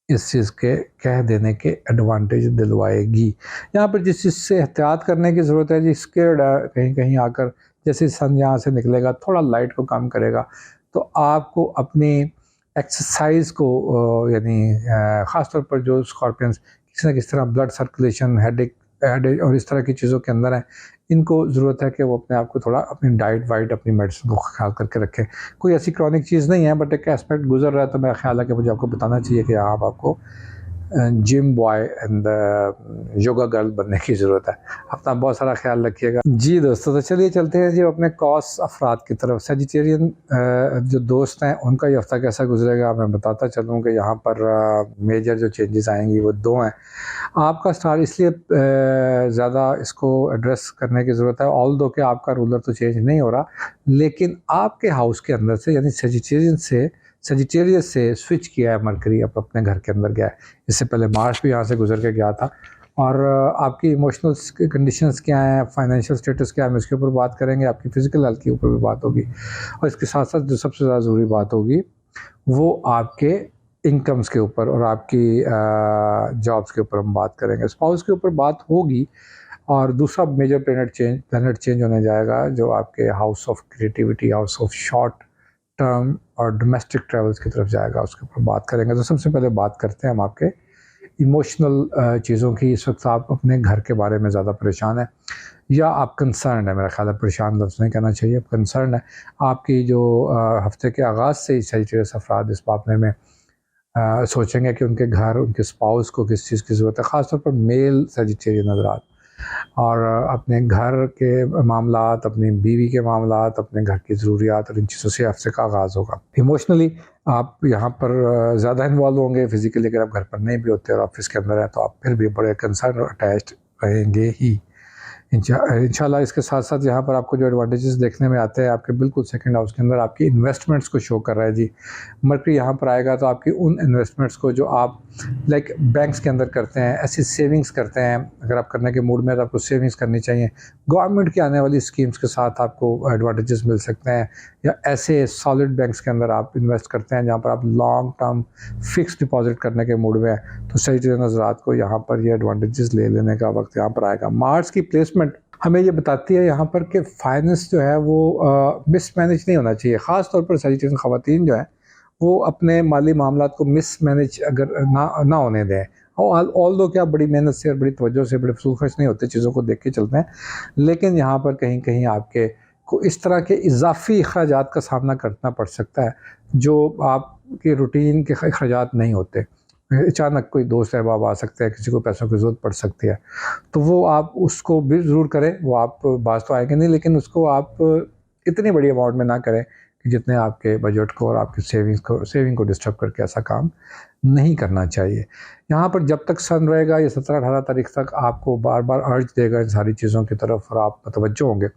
इस चीज़ के कह देने के एडवांटेज दिलवाएगी। यहाँ पर जिस चीज़ से एहतियात करने की ज़रूरत है जी, स्केर्ड कहीं-कहीं आकर जैसे सन यहाँ से निकलेगा, थोड़ा लाइट को कम करेगा, तो आपको अपनी एक्सरसाइज़ को यानी ख़ास तौर पर जो स्कॉर्पियंस किसी न किसी तरह ब्लड सर्कुलेशन, हेडेक हेडेक और इस तरह की चीज़ों के अंदर हैं, इनको ज़रूरत है कि वो अपने आप को थोड़ा अपनी डाइट वाइट, अपनी मेडिसिन को ख़्याल करके रखें। कोई ऐसी क्रॉनिक चीज़ नहीं है, बट एक एस्पेक्ट गुज़र रहा है, तो मेरा ख़्याल है कि मुझे आपको बताना चाहिए कि आप आपको gym boy and yoga girl बनने की ज़रूरत है। अपना बहुत सारा ख़्याल रखिएगा। जी दोस्तों, तो चलिए चलते हैं जी अपने कॉस अफ़राद की तरफ। सजिटेरियन जो दोस्त हैं उनका ये हफ़्ता कैसा गुज़रेगा मैं बताता चलूँ कि यहाँ पर मेजर जो चेंजेस आएँगी वो 2 हैं। आपका स्टार इसलिए ज़्यादा इसको एड्रेस करने की ज़रूरत है, ऑल्दो कि आपका रूलर तो चेंज नहीं हो रहा, लेकिन आपके हाउस के अंदर से यानी सजिटेरियस से स्विच किया है मरकरी, अब अपने घर के अंदर गया है। इससे पहले मार्स भी यहाँ से गुजर के गया था। और आपकी इमोशनल कंडीशंस क्या हैं, फाइनेंशियल स्टेटस क्या है, हम इसके ऊपर बात करेंगे। आपकी फ़िज़िकल हेल्थ के ऊपर भी बात होगी, और इसके साथ साथ जो सबसे ज़्यादा ज़रूरी बात होगी वो आपके इनकम्स के ऊपर और आपकी जॉब्स के ऊपर हम बात करेंगे। स्पाउस के ऊपर बात होगी, और दूसरा मेजर प्लैनेट चेंज होने जाएगा जो आपके house of creativity, house of short term और डोमेस्टिक ट्रैवल्स की तरफ जाएगा, उसके ऊपर बात करेंगे। तो सबसे पहले बात करते हैं हम आपके इमोशनल चीज़ों की। इस वक्त आप अपने घर के बारे में ज़्यादा परेशान हैं, या आप कंसर्न है, मेरा ख्याल है परेशान लफ्ज़ नहीं कहना चाहिए, कंसर्न है। आपकी जो हफ्ते के आगाज़ से ही सजिटेरियस अफराद इस मामले में सोचेंगे कि उनके घर, उनके स्पाउस को किस चीज़ की ज़रूरत है, ख़ास तौर पर मेल सजिटेरियन हज़रात। और अपने घर के मामलात, अपनी बीवी के मामलात, अपने घर की ज़रूरियात और इन चीज़ों से हफ्ते का आगाज़ होगा। इमोशनली आप यहाँ पर ज़्यादा इन्वॉल्व होंगे। फिज़िकली अगर आप घर पर नहीं भी होते और ऑफिस के अंदर हैं, तो आप फिर भी बड़े कंसर्न और अटैच्ड रहेंगे ही। इंशाल्लाह इसके साथ साथ यहाँ पर आपको जो एडवांटेजेस देखने में आते हैं, आपके बिल्कुल सेकंड हाउस के अंदर आपकी इन्वेस्टमेंट्स को शो कर रहा है जी। मरकरी यहाँ पर आएगा तो आपकी उन इन्वेस्टमेंट्स को जो आप लाइक बैंक्स के अंदर करते हैं, ऐसी सेविंग्स करते हैं, अगर आप करने के मूड में तो आपको सेविंग्स करनी चाहिए। गवर्नमेंट की आने वाली स्कीम्स के साथ आपको एडवांटेजेस मिल सकते हैं, या ऐसे सॉलिड बैंक्स के अंदर आप इन्वेस्ट करते हैं जहाँ पर आप लॉन्ग टर्म फिक्स डिपॉजिट करने के मूड में हैं, तो सही नज़रात को यहाँ पर ये एडवांटेजेस ले लेने का वक्त यहाँ पर आएगा। मार्स की प्लेसमेंट हमें ये बताती है यहाँ पर कि फाइनेंस जो है वो मिसमैनेज नहीं होना चाहिए। ख़ास तौर पर सजिटेरियन ख़वातीन जो हैं वो अपने माली मामलात को मिसमैनेज अगर ना होने दें। और ऑल्दो कि आप बड़ी मेहनत से और बड़ी तवज्जो से, बड़े फजूल खर्च नहीं होते, चीज़ों को देख के चलते हैं, लेकिन यहाँ पर कहीं कहीं आपके को इस तरह के इज़ाफ़ी अखराजात का सामना करना पड़ सकता है जो आपके रूटीन के अखराजात नहीं होते। अचानक कोई दोस्त अहबाब आ सकते हैं, किसी को पैसों की ज़रूरत पड़ सकती है, तो वो आप उसको भी ज़रूर करें। वो आप बाज़ तो आएँगे नहीं, लेकिन उसको आप इतनी बड़ी अमाउंट में ना करें कि जितने आपके बजट को और आपकी सेविंग को डिस्टर्ब करके ऐसा काम नहीं करना चाहिए। यहाँ पर जब तक सन रहेगा, ये 17-18 तारीख तक आपको बार बार अर्ज देगा इन सारी चीज़ों की तरफ, और आप मुतवज्जो होंगे।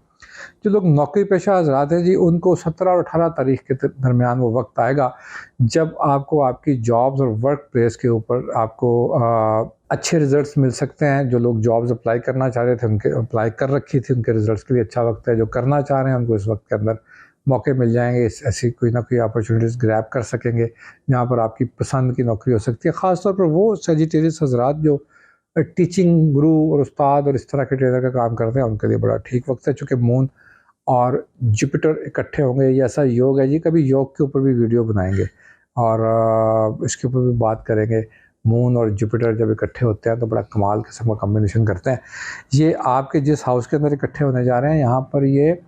जो लोग नौकरी पेशा हज़रात हैं जी, उनको 17 और 18 तारीख के दरमियान वो वक्त आएगा जब आपको आपकी जॉब्स और वर्क प्लेस के ऊपर आपको अच्छे रिजल्ट्स मिल सकते हैं। जो लोग जॉब्स अप्लाई करना चाह रहे थे, उनके अप्लाई कर रखी थी, उनके रिजल्ट्स के लिए अच्छा वक्त है। जो करना चाह रहे हैं उनको इस वक्त के अंदर मौके मिल जाएंगे, ऐसी कोई ना कोई अपॉर्चुनिटीज़ ग्रैब कर सकेंगे जहाँ पर आपकी पसंद की नौकरी हो सकती है। ख़ास तौर पर वो सेजिटेरियस हज़रात जो टीचिंग गुरु और उस्ताद और इस तरह के ट्रेनर का काम करते हैं, उनके लिए बड़ा ठीक वक्त है, चूँकि मून और जुपिटर इकट्ठे होंगे। ये ऐसा योग है जी, कभी योग के ऊपर भी वीडियो बनाएंगे और इसके ऊपर भी बात करेंगे। मून और जुपिटर जब इकट्ठे होते हैं तो बड़ा कमाल किस्म का कॉम्बिनेशन करते हैं। ये आपके जिस हाउस के अंदर इकट्ठे होने जा रहे हैं, यहाँ पर ये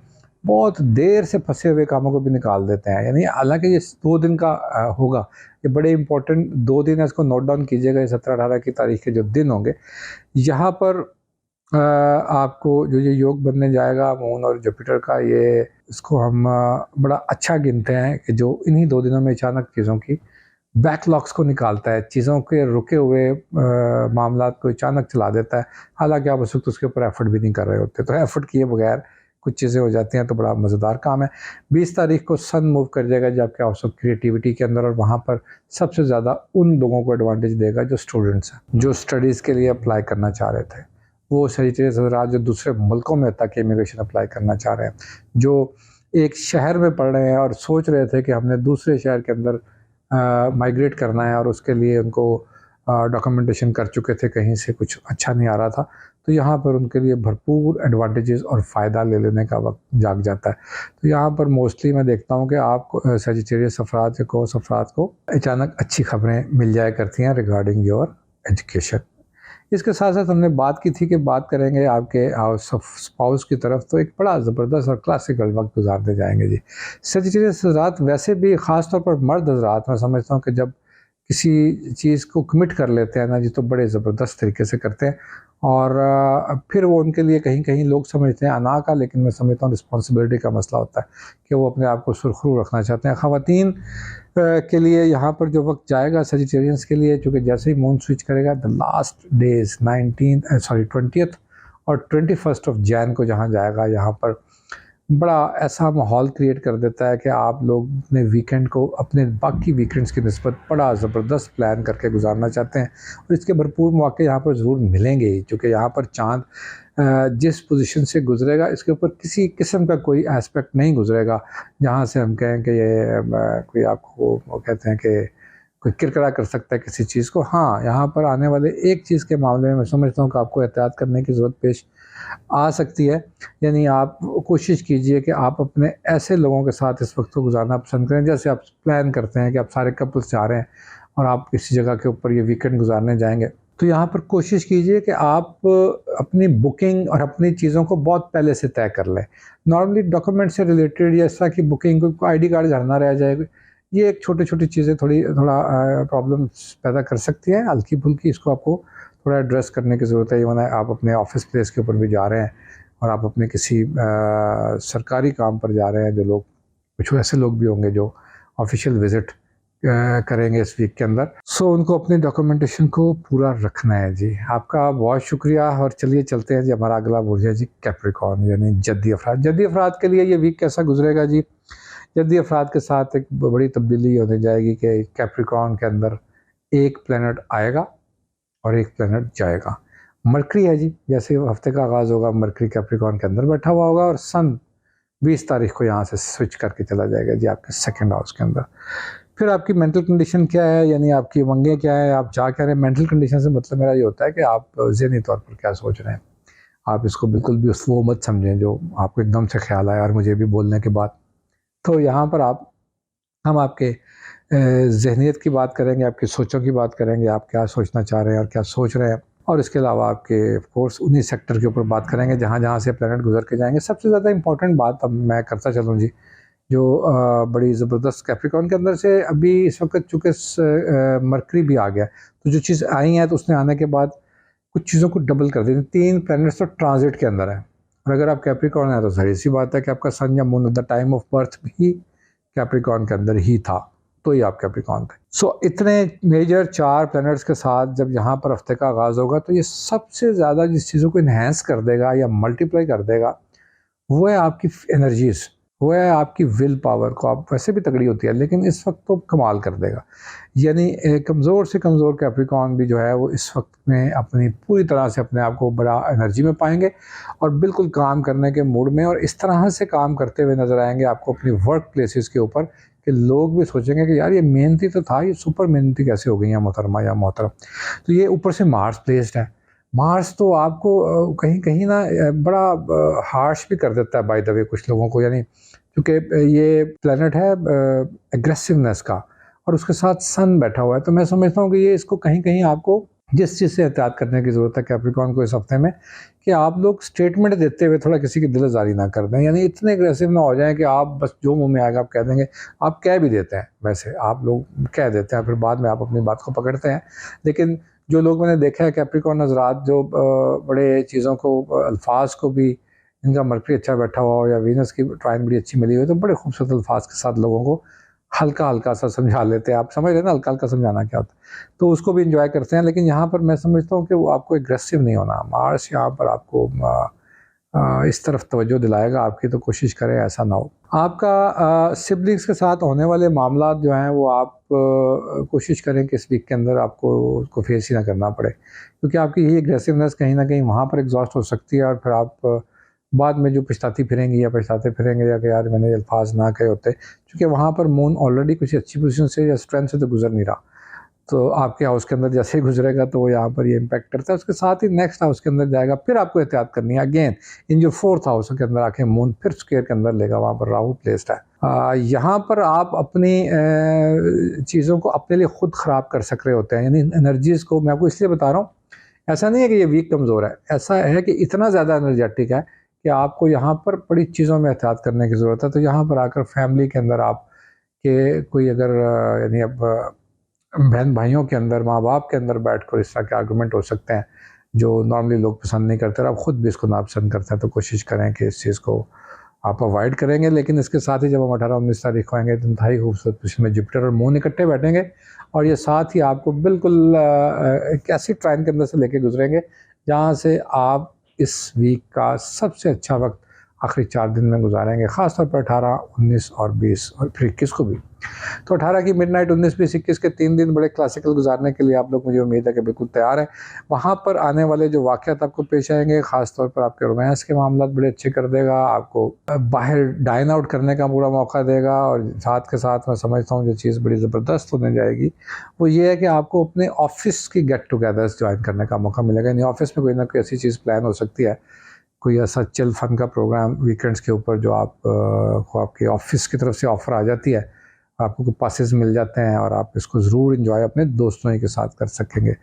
बहुत देर से फंसे हुए कामों को भी निकाल देते हैं। यानी हालांकि ये 2 दिन का होगा, ये बड़े इंपॉर्टेंट 2 दिन है, इसको नोट डाउन कीजिएगा। ये 17-18 की तारीख के जो दिन होंगे, यहाँ पर आपको जो ये योग बनने जाएगा मून और जुपिटर का, ये इसको हम बड़ा अच्छा गिनते हैं कि जो इन्हीं 2 दिनों में अचानक चीज़ों की बैकलॉग्स को निकालता है, चीज़ों के रुके हुए मामलात को अचानक चला देता है। हालांकि आप उस वक्त उसके ऊपर एफर्ट भी नहीं कर रहे होते, तो एफर्ट किए बगैर कुछ चीज़ें हो जाती हैं, तो बड़ा मज़ेदार काम है। 20 तारीख को सन मूव कर जाएगा जब आपके हाउस ऑफ क्रिएटिविटी के अंदर, और वहाँ पर सबसे ज़्यादा उन लोगों को एडवांटेज देगा जो स्टूडेंट्स हैं, जो स्टडीज़ के लिए अप्लाई करना चाह रहे थे। वो सेजिटेरियस हज़रात जो दूसरे मुल्कों में तक इमिग्रेशन अप्लाई करना चाह रहे हैं, जो एक शहर में पढ़ रहे हैं और सोच रहे थे कि हमने दूसरे शहर के अंदर माइग्रेट करना है, और उसके लिए उनको डॉक्यूमेंटेशन कर चुके थे, कहीं से कुछ अच्छा नहीं आ रहा था, तो यहाँ पर उनके लिए भरपूर एडवांटेजेस और फ़ायदा ले लेने का वक्त जाग जाता है। तो यहाँ पर मोस्टली मैं देखता हूँ कि आपको सेजिटेरियस अफराद को अचानक अच्छी खबरें मिल जाया करती हैं रिगार्डिंग योर एजुकेशन। इसके साथ साथ हमने बात की थी कि बात करेंगे आपके हाउस ऑफ स्पाउस की तरफ, तो एक बड़ा ज़बरदस्त और क्लासिकल वक्त गुजारते जाएंगे जी। सेजिटेरियस हज़रात वैसे भी ख़ास तौर पर मर्द हज़रात, मैं समझता हूँ कि जब किसी चीज़ को कमिट कर लेते हैं ना जी, तो बड़े ज़बरदस्त तरीके से करते हैं, और फिर वो उनके लिए कहीं कहीं लोग समझते हैं अना का, लेकिन मैं समझता हूँ रिस्पॉन्सिबिलिटी का मसला होता है कि वो अपने आप को सुरखरू रखना चाहते हैं। ख़वातीन के लिए यहाँ पर जो वक्त जाएगा सेजिटेरियंस के लिए, चूँकि जैसे ही मून स्विच करेगा, द लास्ट डेज 20th और 21st ऑफ जैन को जहाँ जाएगा, यहाँ पर बड़ा ऐसा माहौल क्रिएट कर देता है कि आप लोग अपने वीकेंड को अपने बाकी वीकेंड्स की निस्बत बड़ा ज़बरदस्त प्लान करके गुजारना चाहते हैं, और इसके भरपूर मौके यहाँ पर ज़रूर मिलेंगे ही, चूँकि यहाँ पर चाँद जिस पोजीशन से गुजरेगा, इसके ऊपर किसी किस्म का कोई एस्पेक्ट नहीं गुजरेगा जहाँ से हम कहें कि ये कोई आपको वो कहते हैं कि कोई किरकिरा कर सकता है किसी चीज़ को। हाँ, यहाँ पर आने वाले एक चीज़ के मामले में मैं समझता हूँ कि आपको एहतियात करने की ज़रूरत पेश आ सकती है। यानी आप कोशिश कीजिए कि आप अपने ऐसे लोगों के साथ इस वक्त को गुजारना पसंद करें, जैसे आप प्लान करते हैं कि आप सारे कपल्स जा रहे हैं और आप किसी जगह के ऊपर ये वीकेंड गुजारने जाएंगे, तो यहाँ पर कोशिश कीजिए कि आप अपनी बुकिंग और अपनी चीज़ों को बहुत पहले से तय कर लें। नॉर्मली डॉक्यूमेंट से रिलेटेड या इस तरह की बुकिंग, कोई आईडी कार्ड घर ना रह जाए, ये एक छोटी-छोटी चीज़ें थोड़ा प्रॉब्लम्स पैदा कर सकती हैं, हल्की-फुल्की, इसको आपको थोड़ा एड्रेस करने की ज़रूरत है। इवन आप अपने ऑफिस प्लेस के ऊपर भी जा रहे हैं और आप अपने किसी सरकारी काम पर जा रहे हैं, जो लोग, कुछ ऐसे लोग भी होंगे जो ऑफिशियल विज़िट करेंगे इस वीक के अंदर, सो उनको अपनी डॉक्यूमेंटेशन को पूरा रखना है जी। आपका बहुत शुक्रिया, और चलिए चलते हैं जी, हमारा अगला बोझ है जी कैप्रिकॉर्न, यानी जद्दी अफराद। जद्दी अफराद के लिए ये वीक कैसा गुजरेगा जी? जद्दी अफराद के साथ एक बड़ी तब्दीली होने जाएगी कि कैप्रिकॉर्न के अंदर एक प्लैनेट आएगा और एक प्लैनेट जाएगा। मरकरी है जी, जैसे हफ्ते का आगाज़ होगा, मरकरी कैप्रिकॉर्न के अंदर बैठा हुआ होगा, और सन 20 तारीख को यहाँ से स्विच करके चला जाएगा जी आपके सेकंड हाउस के अंदर। फिर आपकी मेंटल कंडीशन क्या है, यानी आपकी उमंगें क्या है, आप चाह क्या रहे हैं। मेंटल कंडीशन से मतलब मेरा ये होता है कि आप ज़हनी तौर पर क्या सोच रहे हैं। आप इसको बिल्कुल भी वो मत समझें जो आपको एकदम से ख्याल आया और मुझे भी बोलने के बाद। तो यहाँ पर हम आपके ज़हनियत की बात करेंगे, आपकी सोचों की बात करेंगे, आप क्या सोचना चाह रहे हैं और क्या सोच रहे हैं, और इसके अलावा आपके ऑफ कोर्स उन्हीं सेक्टर के ऊपर बात करेंगे जहाँ से प्लैनेट गुजर के जाएंगे। सबसे ज़्यादा इंपॉर्टेंट बात अब मैं करता चलूँ जी, जो बड़ी ज़बरदस्त कैप्रिकॉर्न के अंदर से अभी इस वक्त चूँकि मरकरी भी आ गया, तो जो चीज़ आई है तो उसने आने के बाद कुछ चीज़ों को डबल कर दी। 3 प्लैनेट्स तो ट्रांजिट के अंदर है, और अगर आप कैप्रिकॉर्न है तो ज़ाहिर सी बात है कि आपका सन या moon eight the time of birth भी कैप्रिकॉर्न के अंदर ही था, तो ही आप कैप्रिकॉर्न थे। सो इतने मेजर 4 प्लैनेट्स के साथ जब यहाँ पर हफ्ते का आगाज़ होगा, तो ये सबसे ज़्यादा जिस चीज़ों को इन्हेंस कर देगा या मल्टीप्लाई कर देगा, वो है आपकी एनर्जीज़। वो है आपकी विल पावर को। आप वैसे भी तगड़ी होती है लेकिन इस वक्त तो कमाल कर देगा। यानी कमज़ोर से कमज़ोर कैप्रिकॉर्न भी जो है वो इस वक्त में अपनी पूरी तरह से अपने आप को बड़ा एनर्जी में पाएंगे और बिल्कुल काम करने के मूड में, और इस तरह से काम करते हुए नज़र आएंगे आपको अपनी वर्क प्लेसेस के ऊपर कि लोग भी सोचेंगे कि यार ये मेहनती तो था, ये सुपर मेहनती कैसे हो गई है मोहतरमा या मोहतरम। तो ये ऊपर से मार्स प्लेस्ड है। मार्स तो आपको कहीं कहीं ना बड़ा हार्श भी कर देता है बाय द वे कुछ लोगों को, यानी क्योंकि ये प्लेनेट है एग्रेसिवनेस का, और उसके साथ सन बैठा हुआ है। तो मैं समझता हूँ कि ये इसको कहीं कहीं आपको जिस चीज़ से एहतियात करने की ज़रूरत है कैप्रिकॉर्न को इस हफ्ते में, कि आप लोग स्टेटमेंट देते हुए थोड़ा किसी की दिलजारी ना कर दें, यानी इतने एग्रेसिव ना हो जाएं कि आप बस जो मुंह में आएगा आप कह देंगे। आप कह भी देते हैं, वैसे आप लोग कह देते हैं, फिर बाद में आप अपनी बात को पकड़ते हैं। लेकिन जो लोग मैंने देखा है कैप्रिकॉर्न हजरात जो बड़े चीज़ों को अल्फाज को भी, इनका मरकरी अच्छा बैठा हुआ हो या वीनस की ट्राइन बड़ी अच्छी मिली हो, तो बड़े खूबसूरत अल्फाज के साथ लोगों को हल्का हल्का सा समझा लेते हैं। आप समझ रहे हैं ना हल्का हल्का समझाना क्या होता है, तो उसको भी इंजॉय करते हैं। लेकिन यहाँ पर मैं समझता हूँ कि वो आपको एग्रेसिव नहीं होना। मार्स यहाँ पर आपको इस तरफ तवज्जो दिलाएगा आपकी, तो कोशिश करें ऐसा ना हो। आपका सिबलिंग्स के साथ होने वाले मामला जो हैं वो आप कोशिश करें कि इस वीक के अंदर आपको उसको फेस ही ना करना पड़े, क्योंकि आपकी यही एग्रेसिवनेस कहीं ना कहीं वहाँ पर एग्जॉस्ट हो सकती है, और फिर आप बाद में जो पछताती फिरेंगी या पछताते फिरेंगे या कि यार मैंने अल्फाज ना कहे होते, क्योंकि वहाँ पर मून ऑलरेडी कुछ अच्छी पोजीशन से या स्ट्रेंथ से तो गुजर नहीं रहा। तो आपके हाउस के अंदर जैसे ही गुजरेगा तो वो यहाँ पर ये इम्पैक्ट करता है। उसके साथ ही नेक्स्ट हाउस के अंदर जाएगा, फिर आपको एहतियात करनी है अगेन इन जो फोर्थ हाउस के अंदर आके मून फिर स्क्वायर के अंदर लेगा, वहाँ पर राहु प्लेस्ड है। यहाँ पर आप अपनी चीज़ों को अपने लिए खुद ख़राब कर सक रहे होते हैं, यानी एनर्जीज़ को। मैं आपको इसलिए बता रहा हूँ, ऐसा नहीं है कि ये वीक कमज़ोर है, ऐसा है कि इतना ज़्यादा एनर्जेटिक है कि आपको यहाँ पर बड़ी चीज़ों में एहतियात करने की ज़रूरत है। तो यहाँ पर आकर फैमिली के अंदर आप के कोई अगर यानी अब बहन भाइयों के अंदर, माँ बाप के अंदर बैठकर इस तरह के आर्गूमेंट हो सकते हैं जो नॉर्मली लोग पसंद नहीं करते, और आप खुद भी इसको नापसंद करते हैं। तो कोशिश करें कि इस चीज़ को आप अवॉइड करेंगे। लेकिन इसके साथ ही जब हम 18-19 तारीख को आएंगे तो इंतहाई खूबसूरत पोजीशन में जुपिटर और मून इकट्ठे बैठेंगे, और ये साथ ही आपको बिल्कुल एक ऐसी ट्राइन के अंदर से लेके गुजरेंगे जहाँ से आप इस वीक का सबसे अच्छा वक्त आखिरी 4 दिन में गुजारेंगे, ख़ासतौर पर 18, 19 और 20 और फिर 21 को भी। तो 18 की मिडनाइट, 19, 20, 21 के 3 दिन बड़े क्लासिकल गुजारने के लिए आप लोग, मुझे उम्मीद है कि बिल्कुल तैयार हैं। वहाँ पर आने वाले जो वाक़यात आपको पेश आएंगे, ख़ासतौर पर आपके रोमांस के मामला बड़े अच्छे कर देगा, आपको बाहर डाइन आउट करने का पूरा मौका देगा। और साथ के साथ मैं समझता हूँ जो चीज़ बड़ी ज़बरदस्त होने जाएगी वो ये है कि आपको अपने ऑफिस की गेट टुगेदर्स ज्वाइन करने का मौका मिलेगा। यानी ऑफिस में कोई ना कोई ऐसी चीज़ प्लान हो सकती है, कोई ऐसा चिल फन का प्रोग्राम वीकेंड्स के ऊपर जो आप को आपके ऑफिस की तरफ से ऑफ़र आ जाती है, आपको पासेस मिल जाते हैं, और आप इसको ज़रूर एंजॉय अपने दोस्तों ही के साथ कर सकेंगे,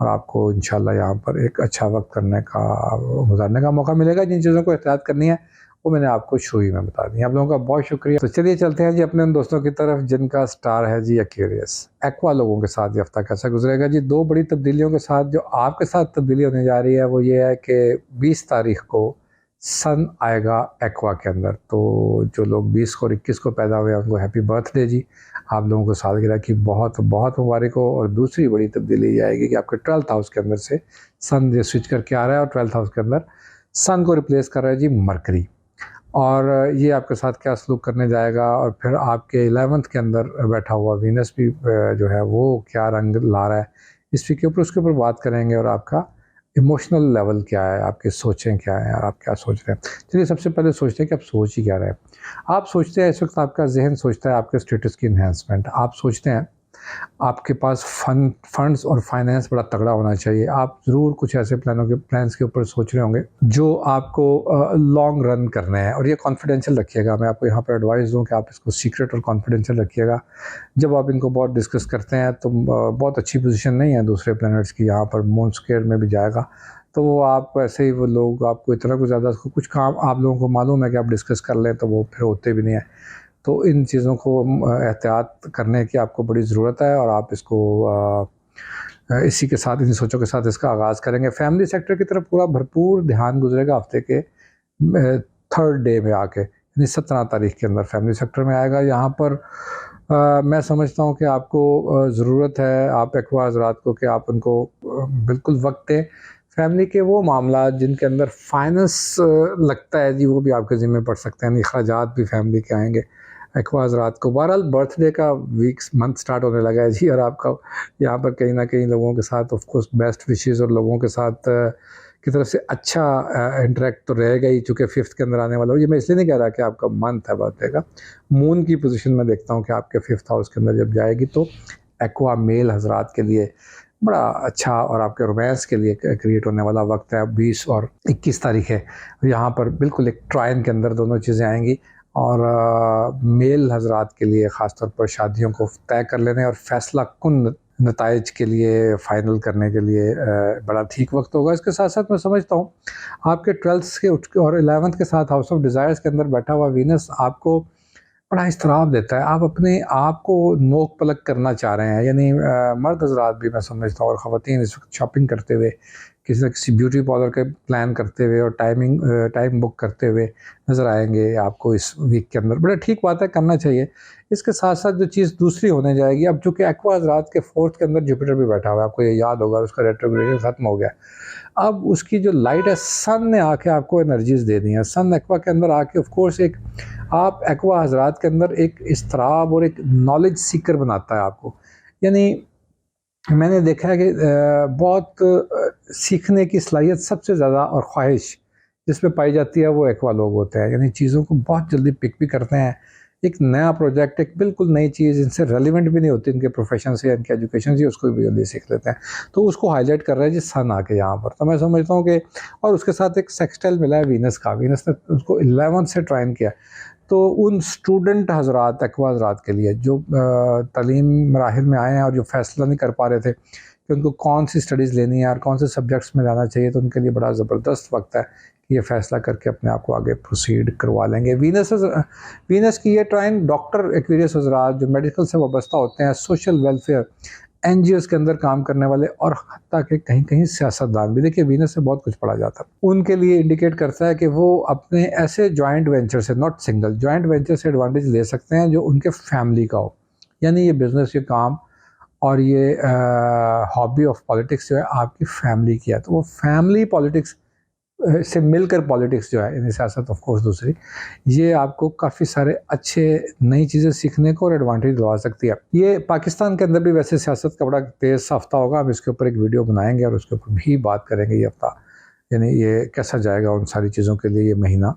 और आपको इंशाल्लाह यहाँ पर एक अच्छा वक्त करने का, गुजारने का मौका मिलेगा। जिन चीज़ों को एहतियात करनी है वो मैंने आपको शुरू ही में बता दी। आप लोगों का बहुत शुक्रिया। तो चलिए चलते हैं जी अपने उन दोस्तों की तरफ जिनका स्टार है जी एक्वेरियस। एक्वा लोगों के साथ ये हफ्ता कैसा गुजरेगा जी? 2 बड़ी तब्दीलियों के साथ जो आपके साथ तब्दीली होने जा रही है वो ये है कि 20 तारीख को सन आएगा एक्वा के अंदर। तो जो लोग 20 को और 21 को पैदा हुए हैं उनको हैप्पी बर्थडे जी। आप लोगों को सालगिरह की बहुत बहुत मुबारक हो। और दूसरी बड़ी तब्दीली ये आएगी कि आपके 12th हाउस के अंदर से सन ये स्विच करके आ रहा है, और 12th हाउस के अंदर सन को रिप्लेस कर रहा है जी मरकरी। और ये आपके साथ क्या सलूक करने जाएगा, और फिर आपके 11th के अंदर बैठा हुआ वीनस भी जो है वो क्या रंग ला रहा है इस वीक के ऊपर, उसके ऊपर बात करेंगे। और आपका इमोशनल लेवल क्या है, आपकी सोचें क्या हैं, और आप क्या सोच रहे हैं। चलिए सबसे पहले सोचते हैं कि आप सोच ही क्या रहे हैं। आप सोचते हैं इस वक्त, आपका जहन सोचता है आपके स्टेटस की इन्हेंसमेंट। आप सोचते हैं आपके पास फंड्स और फाइनेंस बड़ा तगड़ा होना चाहिए। आप ज़रूर कुछ ऐसे प्लान्स के ऊपर सोच रहे होंगे जो आपको लॉन्ग रन करने हैं, और ये कॉन्फिडेंशियल रखिएगा। मैं आपको यहाँ पर एडवाइस दूँ कि आप इसको सीक्रेट और कॉन्फिडेंशियल रखिएगा। जब आप इनको बहुत डिस्कस करते हैं तो बहुत अच्छी पोजीशन नहीं है दूसरे प्लैनेट्स की, यहाँ पर मून स्क्वायर में भी जाएगा, तो वो आप ऐसे ही, वो लोग आपको इतना कुछ ज़्यादा कुछ काम आप लोगों को मालूम है कि आप डिस्कस कर लें तो वो फिर होते भी नहीं है। तो इन चीज़ों को एहतियात करने की आपको बड़ी ज़रूरत है, और आप इसको इसी के साथ, इन सोचों के साथ इसका आगाज़ करेंगे। फैमिली सेक्टर की तरफ पूरा भरपूर ध्यान गुजरेगा हफ्ते के 3rd डे में आके, यानी 17 तारीख के अंदर फैमिली सेक्टर में आएगा। यहाँ पर मैं समझता हूँ कि आपको ज़रूरत है, आप एक्वा हज़रात को, कि आप उनको बिल्कुल वक्त दें फैमिली के वो मामला जिनके अंदर फाइनेंस लगता है जी, वो भी आपके ज़िम्मे पड़ सकते हैं, यानी अखराजात भी फैमिली के आएँगे एक्वा हज़रात को। बहरहाल बर्थडे का वीक्स मंथ स्टार्ट होने लगा है जी, और आपका यहाँ पर कहीं न कहीं लोगों के साथ ऑफ कोर्स बेस्ट विशेज़ और लोगों के साथ की तरफ से अच्छा इंटरैक्ट तो रहेगा ही, चूँकि 5th के अंदर आने वाला हो। ये मैं इसलिए नहीं कह रहा कि आपका मंथ है बर्थडे का, मून की पोज़ीशन में देखता हूँ कि आपके 5th हाउस के अंदर जब जाएगी तो एक्वा मेल हज़रात के लिए बड़ा अच्छा और आपके रोमांस के लिए क्रिएट होने वाला वक्त है। 20 और 21 तारीख है, यहाँ पर बिल्कुल एक ट्रायन के अंदर दोनों चीज़ें आएंगी, और मेल हज़रात के लिए ख़ास तौर पर शादियों को तय कर लेने और फ़ैसला कुन नताइज के लिए फ़ाइनल करने के लिए बड़ा ठीक वक्त होगा। इसके साथ साथ मैं समझता हूँ आपके 12th के और 11th के साथ हाउस ऑफ डिज़ायर्स के अंदर बैठा हुआ वीनस आपको बड़ा इज़्तिराब देता है। आप अपने आप को नोक पलक करना चाह रहे हैं, यानी मर्द हज़रात भी मैं समझता हूँ और ख़वातीन इस वक्त शॉपिंग करते हुए, किसी न किसी ब्यूटी पार्लर के प्लान करते हुए और टाइम बुक करते हुए नज़र आएंगे आपको इस वीक के अंदर। बड़ा ठीक बात है, करना चाहिए। इसके साथ साथ जो चीज़ दूसरी होने जाएगी, अब चूँकि एक्वा हज़रात के 4th के अंदर जुपिटर भी बैठा हुआ है, आपको ये याद होगा उसका रेट्रोग्रेडेशन ख़त्म हो गया। अब उसकी जो लाइट है, सन ने आके आपको एनर्जीज़ दे दी हैं। सन एक्वा के अंदर आके ऑफ कोर्स एक आप एक्वा हज़रात के अंदर एक इज़्तिराब और एक नॉलेज सीकर बनाता है आपको। यानी मैंने देखा है कि बहुत सीखने की सलाहियत सबसे ज़्यादा और ख्वाहिश जिसमें पाई जाती है वो एक्वा लोग होते हैं, यानी चीज़ों को बहुत जल्दी पिक भी करते हैं। एक नया प्रोजेक्ट, एक बिल्कुल नई चीज़ इनसे रेलिवेंट भी नहीं होती इनके प्रोफेशन से या इनके एजुकेशन से, उसको भी जल्दी सीख लेते हैं। तो उसको हाईलाइट कर रहा है जी सन आके यहाँ पर। तो मैं समझता हूँ कि और उसके साथ एक सेक्सटाइल मिला है वीनस का, वीनस ने उसको 11th से ट्राइन किया। तो उन स्टूडेंट हज़रात एक्वा हज़रात के लिए जो तालीम मराहिल में आए हैं और जो फ़ैसला नहीं कर पा रहे थे कि उनको कौन सी स्टडीज़ लेनी है और कौन से सब्जेक्ट्स में जाना चाहिए, तो उनके लिए बड़ा ज़बरदस्त वक्त है कि ये फ़ैसला करके अपने आप को आगे प्रोसीड करवा लेंगे। वीनस की ये ट्राइन डॉक्टर एक्वेरियस हज़रात जो मेडिकल से वाबस्ता होते हैं, सोशल वेलफेयर एनजीओज़ के अंदर काम करने वाले, और हत्ता कि कहीं-कहीं सियासतदान भी, देखिए वीनस से बहुत कुछ पढ़ा जाता है। उनके लिए इंडिकेट करता है कि वो अपने ऐसे जॉइंट वेंचर से, नॉट सिंगल, जॉइंट वेंचर से एडवांटेज ले सकते हैं जो उनके फैमिली का हो। यानी ये बिज़नेस, ये काम और ये हॉबी ऑफ पॉलिटिक्स जो है आपकी फैमिली की है, तो वो फैमिली पॉलिटिक्स से मिलकर पॉलिटिक्स जो है, यानी सियासत ऑफ कोर्स दूसरी, ये आपको काफ़ी सारे अच्छे नई चीज़ें सीखने को और एडवांटेज दिलवा सकती है। ये पाकिस्तान के अंदर भी वैसे सियासत का बड़ा तेज़ हफ्ता होगा, हम इसके ऊपर एक वीडियो बनाएंगे और उसके ऊपर भी बात करेंगे ये हफ्ता, यानी ये कैसा जाएगा उन सारी चीज़ों के लिए ये महीना।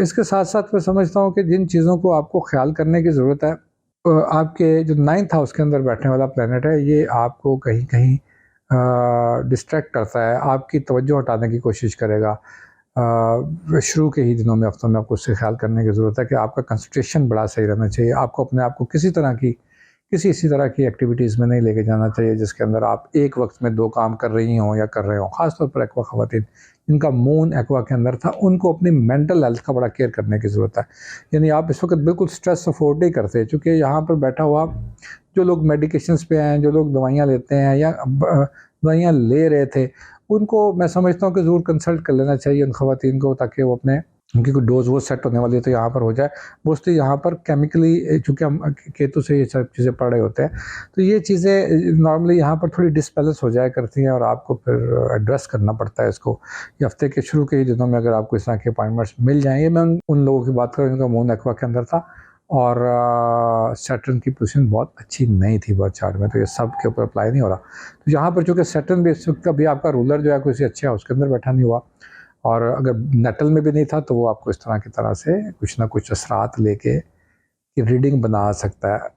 इसके साथ साथ मैं समझता हूँ कि जिन चीज़ों को आपको ख्याल करने की ज़रूरत है, आपके जो 9th हाउस के अंदर बैठने वाला प्लैनेट है, ये आपको कहीं कहीं डिस्ट्रैक्ट करता है, आपकी तवज्जो हटाने की कोशिश करेगा। शुरू के ही दिनों में, हफ्तों में आपको उससे ख्याल करने की ज़रूरत है कि आपका कंसंट्रेशन बड़ा सही रहना चाहिए। आपको अपने आप को किसी इसी तरह की एक्टिविटीज़ में नहीं लेके जाना चाहिए जिसके अंदर आप एक वक्त में 2 काम कर रही हों या कर रहे हों। ख़ास तौर पर एक्वा ख़वातीन जिनका मून एक्वा के अंदर था, उनको अपनी मेंटल हेल्थ का बड़ा केयर करने की ज़रूरत है। यानी आप इस वक्त बिल्कुल स्ट्रेस अफोर्ड नहीं करते, चूँकि यहाँ पर बैठा हुआ जो लोग मेडिकेशंस पे हैं, जो लोग दवाइयाँ लेते हैं या दवाइयाँ ले रहे थे, उनको मैं समझता हूँ कि ज़रूर कंसल्ट कर लेना चाहिए उन ख़वातीन को, ताकि वो अपने उनकी कोई डोज़ वो सेट होने वाली है तो यहाँ पर हो जाए। मोस्टली यहाँ पर केमिकली, चूँकि हम केतु से ये सब चीज़ें पढ़ रहे होते हैं, तो ये चीज़ें नॉर्मली यहाँ पर थोड़ी डिसबैलेंस हो जाया करती हैं और आपको फिर एड्रेस करना पड़ता है इसको। ये हफ्ते के शुरू के ही दिनों में अगर आपको इस तरह के अपॉइंटमेंट्स मिल जाएंगे, मैं उन लोगों की बात करूँ जिनका मून एक्वा के अंदर था और सैटर्न की पोजीशन बहुत अच्छी नहीं थी बर्थ चार्ट में, तो ये सब के ऊपर अप्लाई नहीं हो रहा। तो यहाँ पर चूँकि सैटर्न भी इस वक्त अभी आपका रूलर जो है किसी अच्छे हाउस के अंदर बैठा नहीं हुआ, और अगर नेटल में भी नहीं था, तो वो आपको इस तरह से कुछ ना कुछ असरात लेके रीडिंग बना सकता है।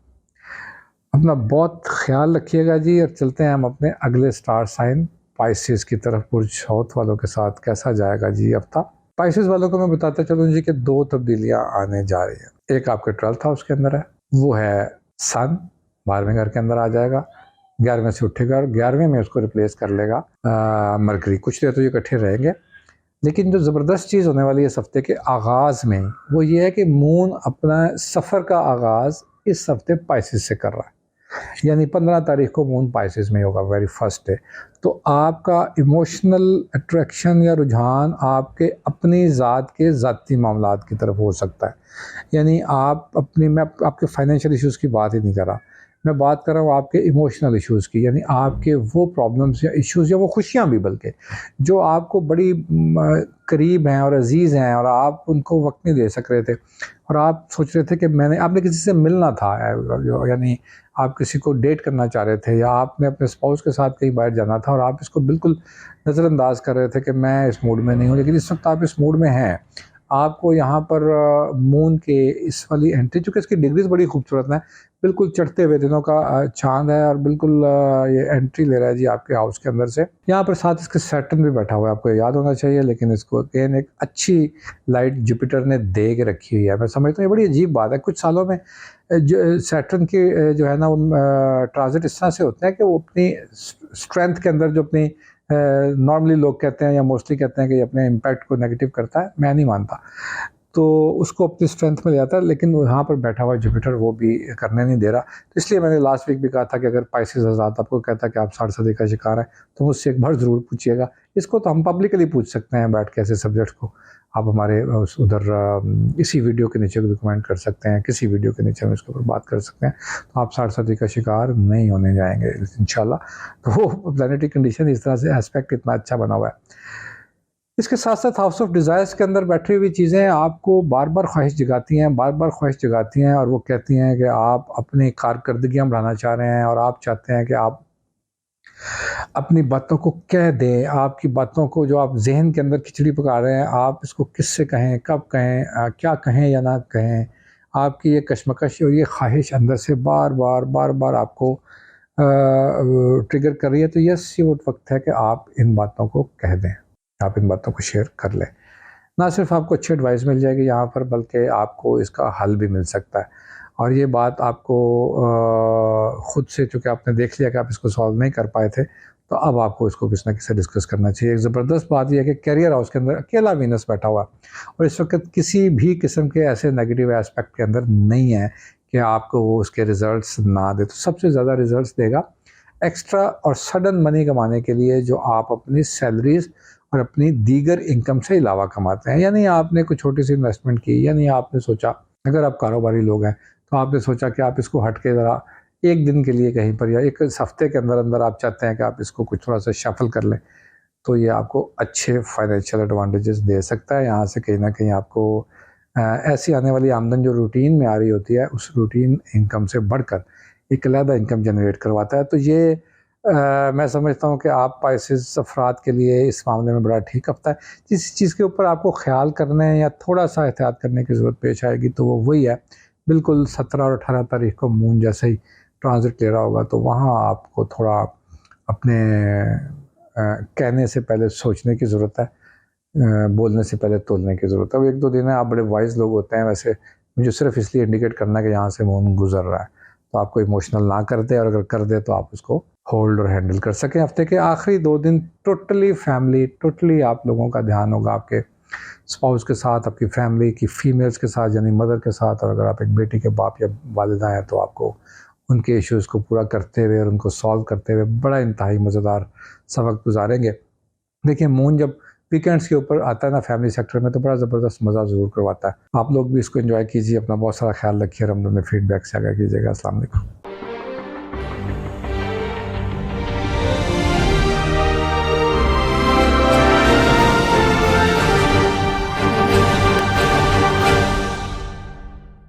अपना बहुत ख्याल रखिएगा जी, और चलते हैं हम अपने अगले स्टार साइन पाइसेस की तरफ। बुर्ज हौत वालों के साथ कैसा जाएगा जी हफ्ता। पाइसेस वालों को मैं बताता चलूँ जी कि 2 तब्दीलियाँ आने जा रही हैं। एक आपके 12th हाउस के अंदर है, वो है सन 12वें घर के अंदर आ जाएगा, 11वें से उठेगा और 11वें में उसको रिप्लेस कर लेगा मरकरी। कुछ देर तो ये इकट्ठे रहेंगे, लेकिन जो ज़बरदस्त चीज़ होने वाली है इस हफ्ते के आगाज़ में, वो ये है कि मून अपना सफ़र का आगाज़ इस हफ्ते पाइसेस से कर रहा है। यानी 15 तारीख को मून पाइसेस में होगा, वेरी फर्स्ट डे। तो आपका इमोशनल अट्रैक्शन या रुझान आपके अपनी ज़ात के ज़ाती मामलात की तरफ हो सकता है। यानी आप अपनी, मैं आपके फाइनेंशियल इश्यूज़ की बात ही नहीं कर रहा, मैं बात कर रहा हूँ आपके इमोशनल इश्यूज़ की, यानी आपके वो प्रॉब्लम्स या इश्यूज़ या वो खुशियाँ भी बल्कि, जो आपको बड़ी करीब हैं और अज़ीज़ हैं और आप उनको वक़्त नहीं दे सक रहे थे और आप सोच रहे थे कि आपने किसी से मिलना था, यानी आप किसी को डेट करना चाह रहे थे या आपने अपने स्पाउस के साथ कहीं बाहर जाना था और आप इसको बिल्कुल नज़रअंदाज कर रहे थे कि मैं इस मूड में नहीं हूँ, लेकिन इस वक्त आप इस मूड में हैं। आपको यहाँ पर मून के इस वाली एंट्री, चूँकि इसकी डिग्रीज़ बड़ी खूबसूरत हैं, बिल्कुल चढ़ते हुए दिनों का चाँद है और बिल्कुल ये एंट्री ले रहा है जी आपके हाउस के अंदर से। यहाँ पर साथ इसके सैटर्न भी बैठा हुआ है, आपको याद होना चाहिए, लेकिन इसको अगेन एक अच्छी लाइट जुपिटर ने दे के रखी हुई है। मैं समझता हूँ ये बड़ी अजीब बात है, कुछ सालों में जो सैटर्न के जो है ना वो ट्रांज़िट इस तरह से होते हैं कि वो अपनी स्ट्रेंथ के अंदर जो अपनी नॉर्मली लोग कहते हैं या मोस्टली कहते हैं कि अपने इम्पैक्ट को नेगेटिव करता है, मैं नहीं मानता। तो उसको अपनी स्ट्रेंथ में ले आता है, लेकिन वहाँ पर बैठा हुआ जुपिटर वो भी करने नहीं दे रहा। तो इसलिए मैंने लास्ट वीक भी कहा था कि अगर पाइसेस हज़रात आपको कहता है कि आप साढ़े सदी का शिकार हैं, तो मुझसे एक बार ज़रूर पूछिएगा। इसको तो हम पब्लिकली पूछ सकते हैं बैठ के, ऐसे सब्जेक्ट को आप हमारे इसी वीडियो के नीचे भी कमेंट कर सकते हैं, किसी वीडियो के नीचे हम इसके ऊपर बात कर सकते हैं। तो आप साढ़े सदी का शिकार नहीं होने जाएंगे इंशाल्लाह। तो वो प्लैनेटरी कंडीशन इस तरह से एस्पेक्ट इतना अच्छा बना हुआ है। इसके साथ-साथ हाउस ऑफ डिज़ायर्स के अंदर बैठी हुई चीज़ें आपको बार-बार ख्वाहिश जगाती हैं, बार-बार ख्वाहिश जगाती हैं और वो कहती हैं कि आप अपनी कारकर्दगियाँ बढ़ाना चाह रहे हैं और आप चाहते हैं कि आप अपनी बातों को कह दें, आपकी बातों को जो आप ज़हन के अंदर खिचड़ी पका रहे हैं, आप इसको किससे कहें, कब कहें, क्या कहें या ना कहें। आपकी ये कशमकश और ये ख्वाहिश अंदर से बार-बार, बार-बार आपको ट्रिगर कर रही है, तो यस, ये वो वक़्त है कि आप इन बातों को कह दें, आप इन बातों को शेयर कर लें। ना सिर्फ आपको अच्छी एडवाइस मिल जाएगी यहाँ पर, बल्कि आपको इसका हल भी मिल सकता है। और ये बात आपको खुद से, चूँकि आपने देख लिया कि आप इसको सॉल्व नहीं कर पाए थे, तो अब आपको इसको किसी न किसी से डिस्कस करना चाहिए। एक ज़बरदस्त बात ये है कि करियर हाउस के अंदर अकेला वीनस बैठा हुआ है और इस वक़्त किसी भी किस्म के ऐसे नेगेटिव एस्पेक्ट के अंदर नहीं है कि आपको वो उसके रिज़ल्ट्स ना दे। तो सबसे ज़्यादा रिज़ल्ट्स देगा एक्स्ट्रा और सडन मनी कमाने के लिए, जो आप अपनी सैलरीज़ और अपनी दीगर इनकम से अलावा कमाते हैं। यानी आपने कोई छोटी सी इन्वेस्टमेंट की, यानी आपने सोचा, अगर आप कारोबारी लोग हैं तो आपने सोचा कि आप इसको हट के ज़रा एक दिन के लिए कहीं पर या एक हफ्ते के अंदर अंदर आप चाहते हैं कि आप इसको कुछ थोड़ा सा शफल कर लें, तो ये आपको अच्छे फाइनेंशियल एडवांटेजेस दे सकता है। यहाँ से कहीं ना कहीं आपको ऐसी आने वाली आमदन जो रूटीन में आ रही होती है, उस रूटीन इनकम से बढ़कर एक अलग इनकम जनरेट करवाता है। तो ये मैं समझता हूँ कि आप पाइसेस अफराद के लिए इस मामले में बड़ा ठीक हफ्ता है। जिस चीज़ के ऊपर आपको ख्याल करने या थोड़ा सा एहतियात करने की ज़रूरत पेश आएगी, तो वो वही है, बिल्कुल 17 और 18 तारीख को मून जैसे ही ट्रांजिट ले रहा होगा, तो वहाँ आपको थोड़ा अपने कहने से पहले सोचने की ज़रूरत है, बोलने से पहले तोलने की ज़रूरत है। वो 1-2 दिन है, आप बड़े वाइज़ लोग होते हैं वैसे, मुझे सिर्फ इसलिए इंडिकेट करना है कि यहाँ से मून गुजर रहा है, तो आपको इमोशनल ना कर दे, और अगर कर दे तो आप उसको होल्ड और हैंडल कर सकें। हफ्ते के आखिरी 2 दिन टोटली फैमिली, टोटली आप लोगों का ध्यान होगा आपके स्पाउस के साथ, आपकी फैमिली की फीमेल्स के साथ यानी मदर के साथ, और अगर आप एक बेटी के बाप या वालिदा हैं तो आपको उनके इश्यूज़ को पूरा करते हुए और उनको सॉल्व करते हुए बड़ा इंतहाई मज़ेदार सा वक्त गुजारेंगे। देखिए, मून जब वीकेंड्स के ऊपर आता है ना फैमिली सेक्टर में, तो बड़ा ज़बरदस्त मज़ा ज़रूर करवाता है। आप लोग भी इसको एंजॉय कीजिए, अपना बहुत सारा ख्याल रखिए और हम लोग में फीडबैक से आगाह कीजिएगा। अस्सलाम वालेकुम।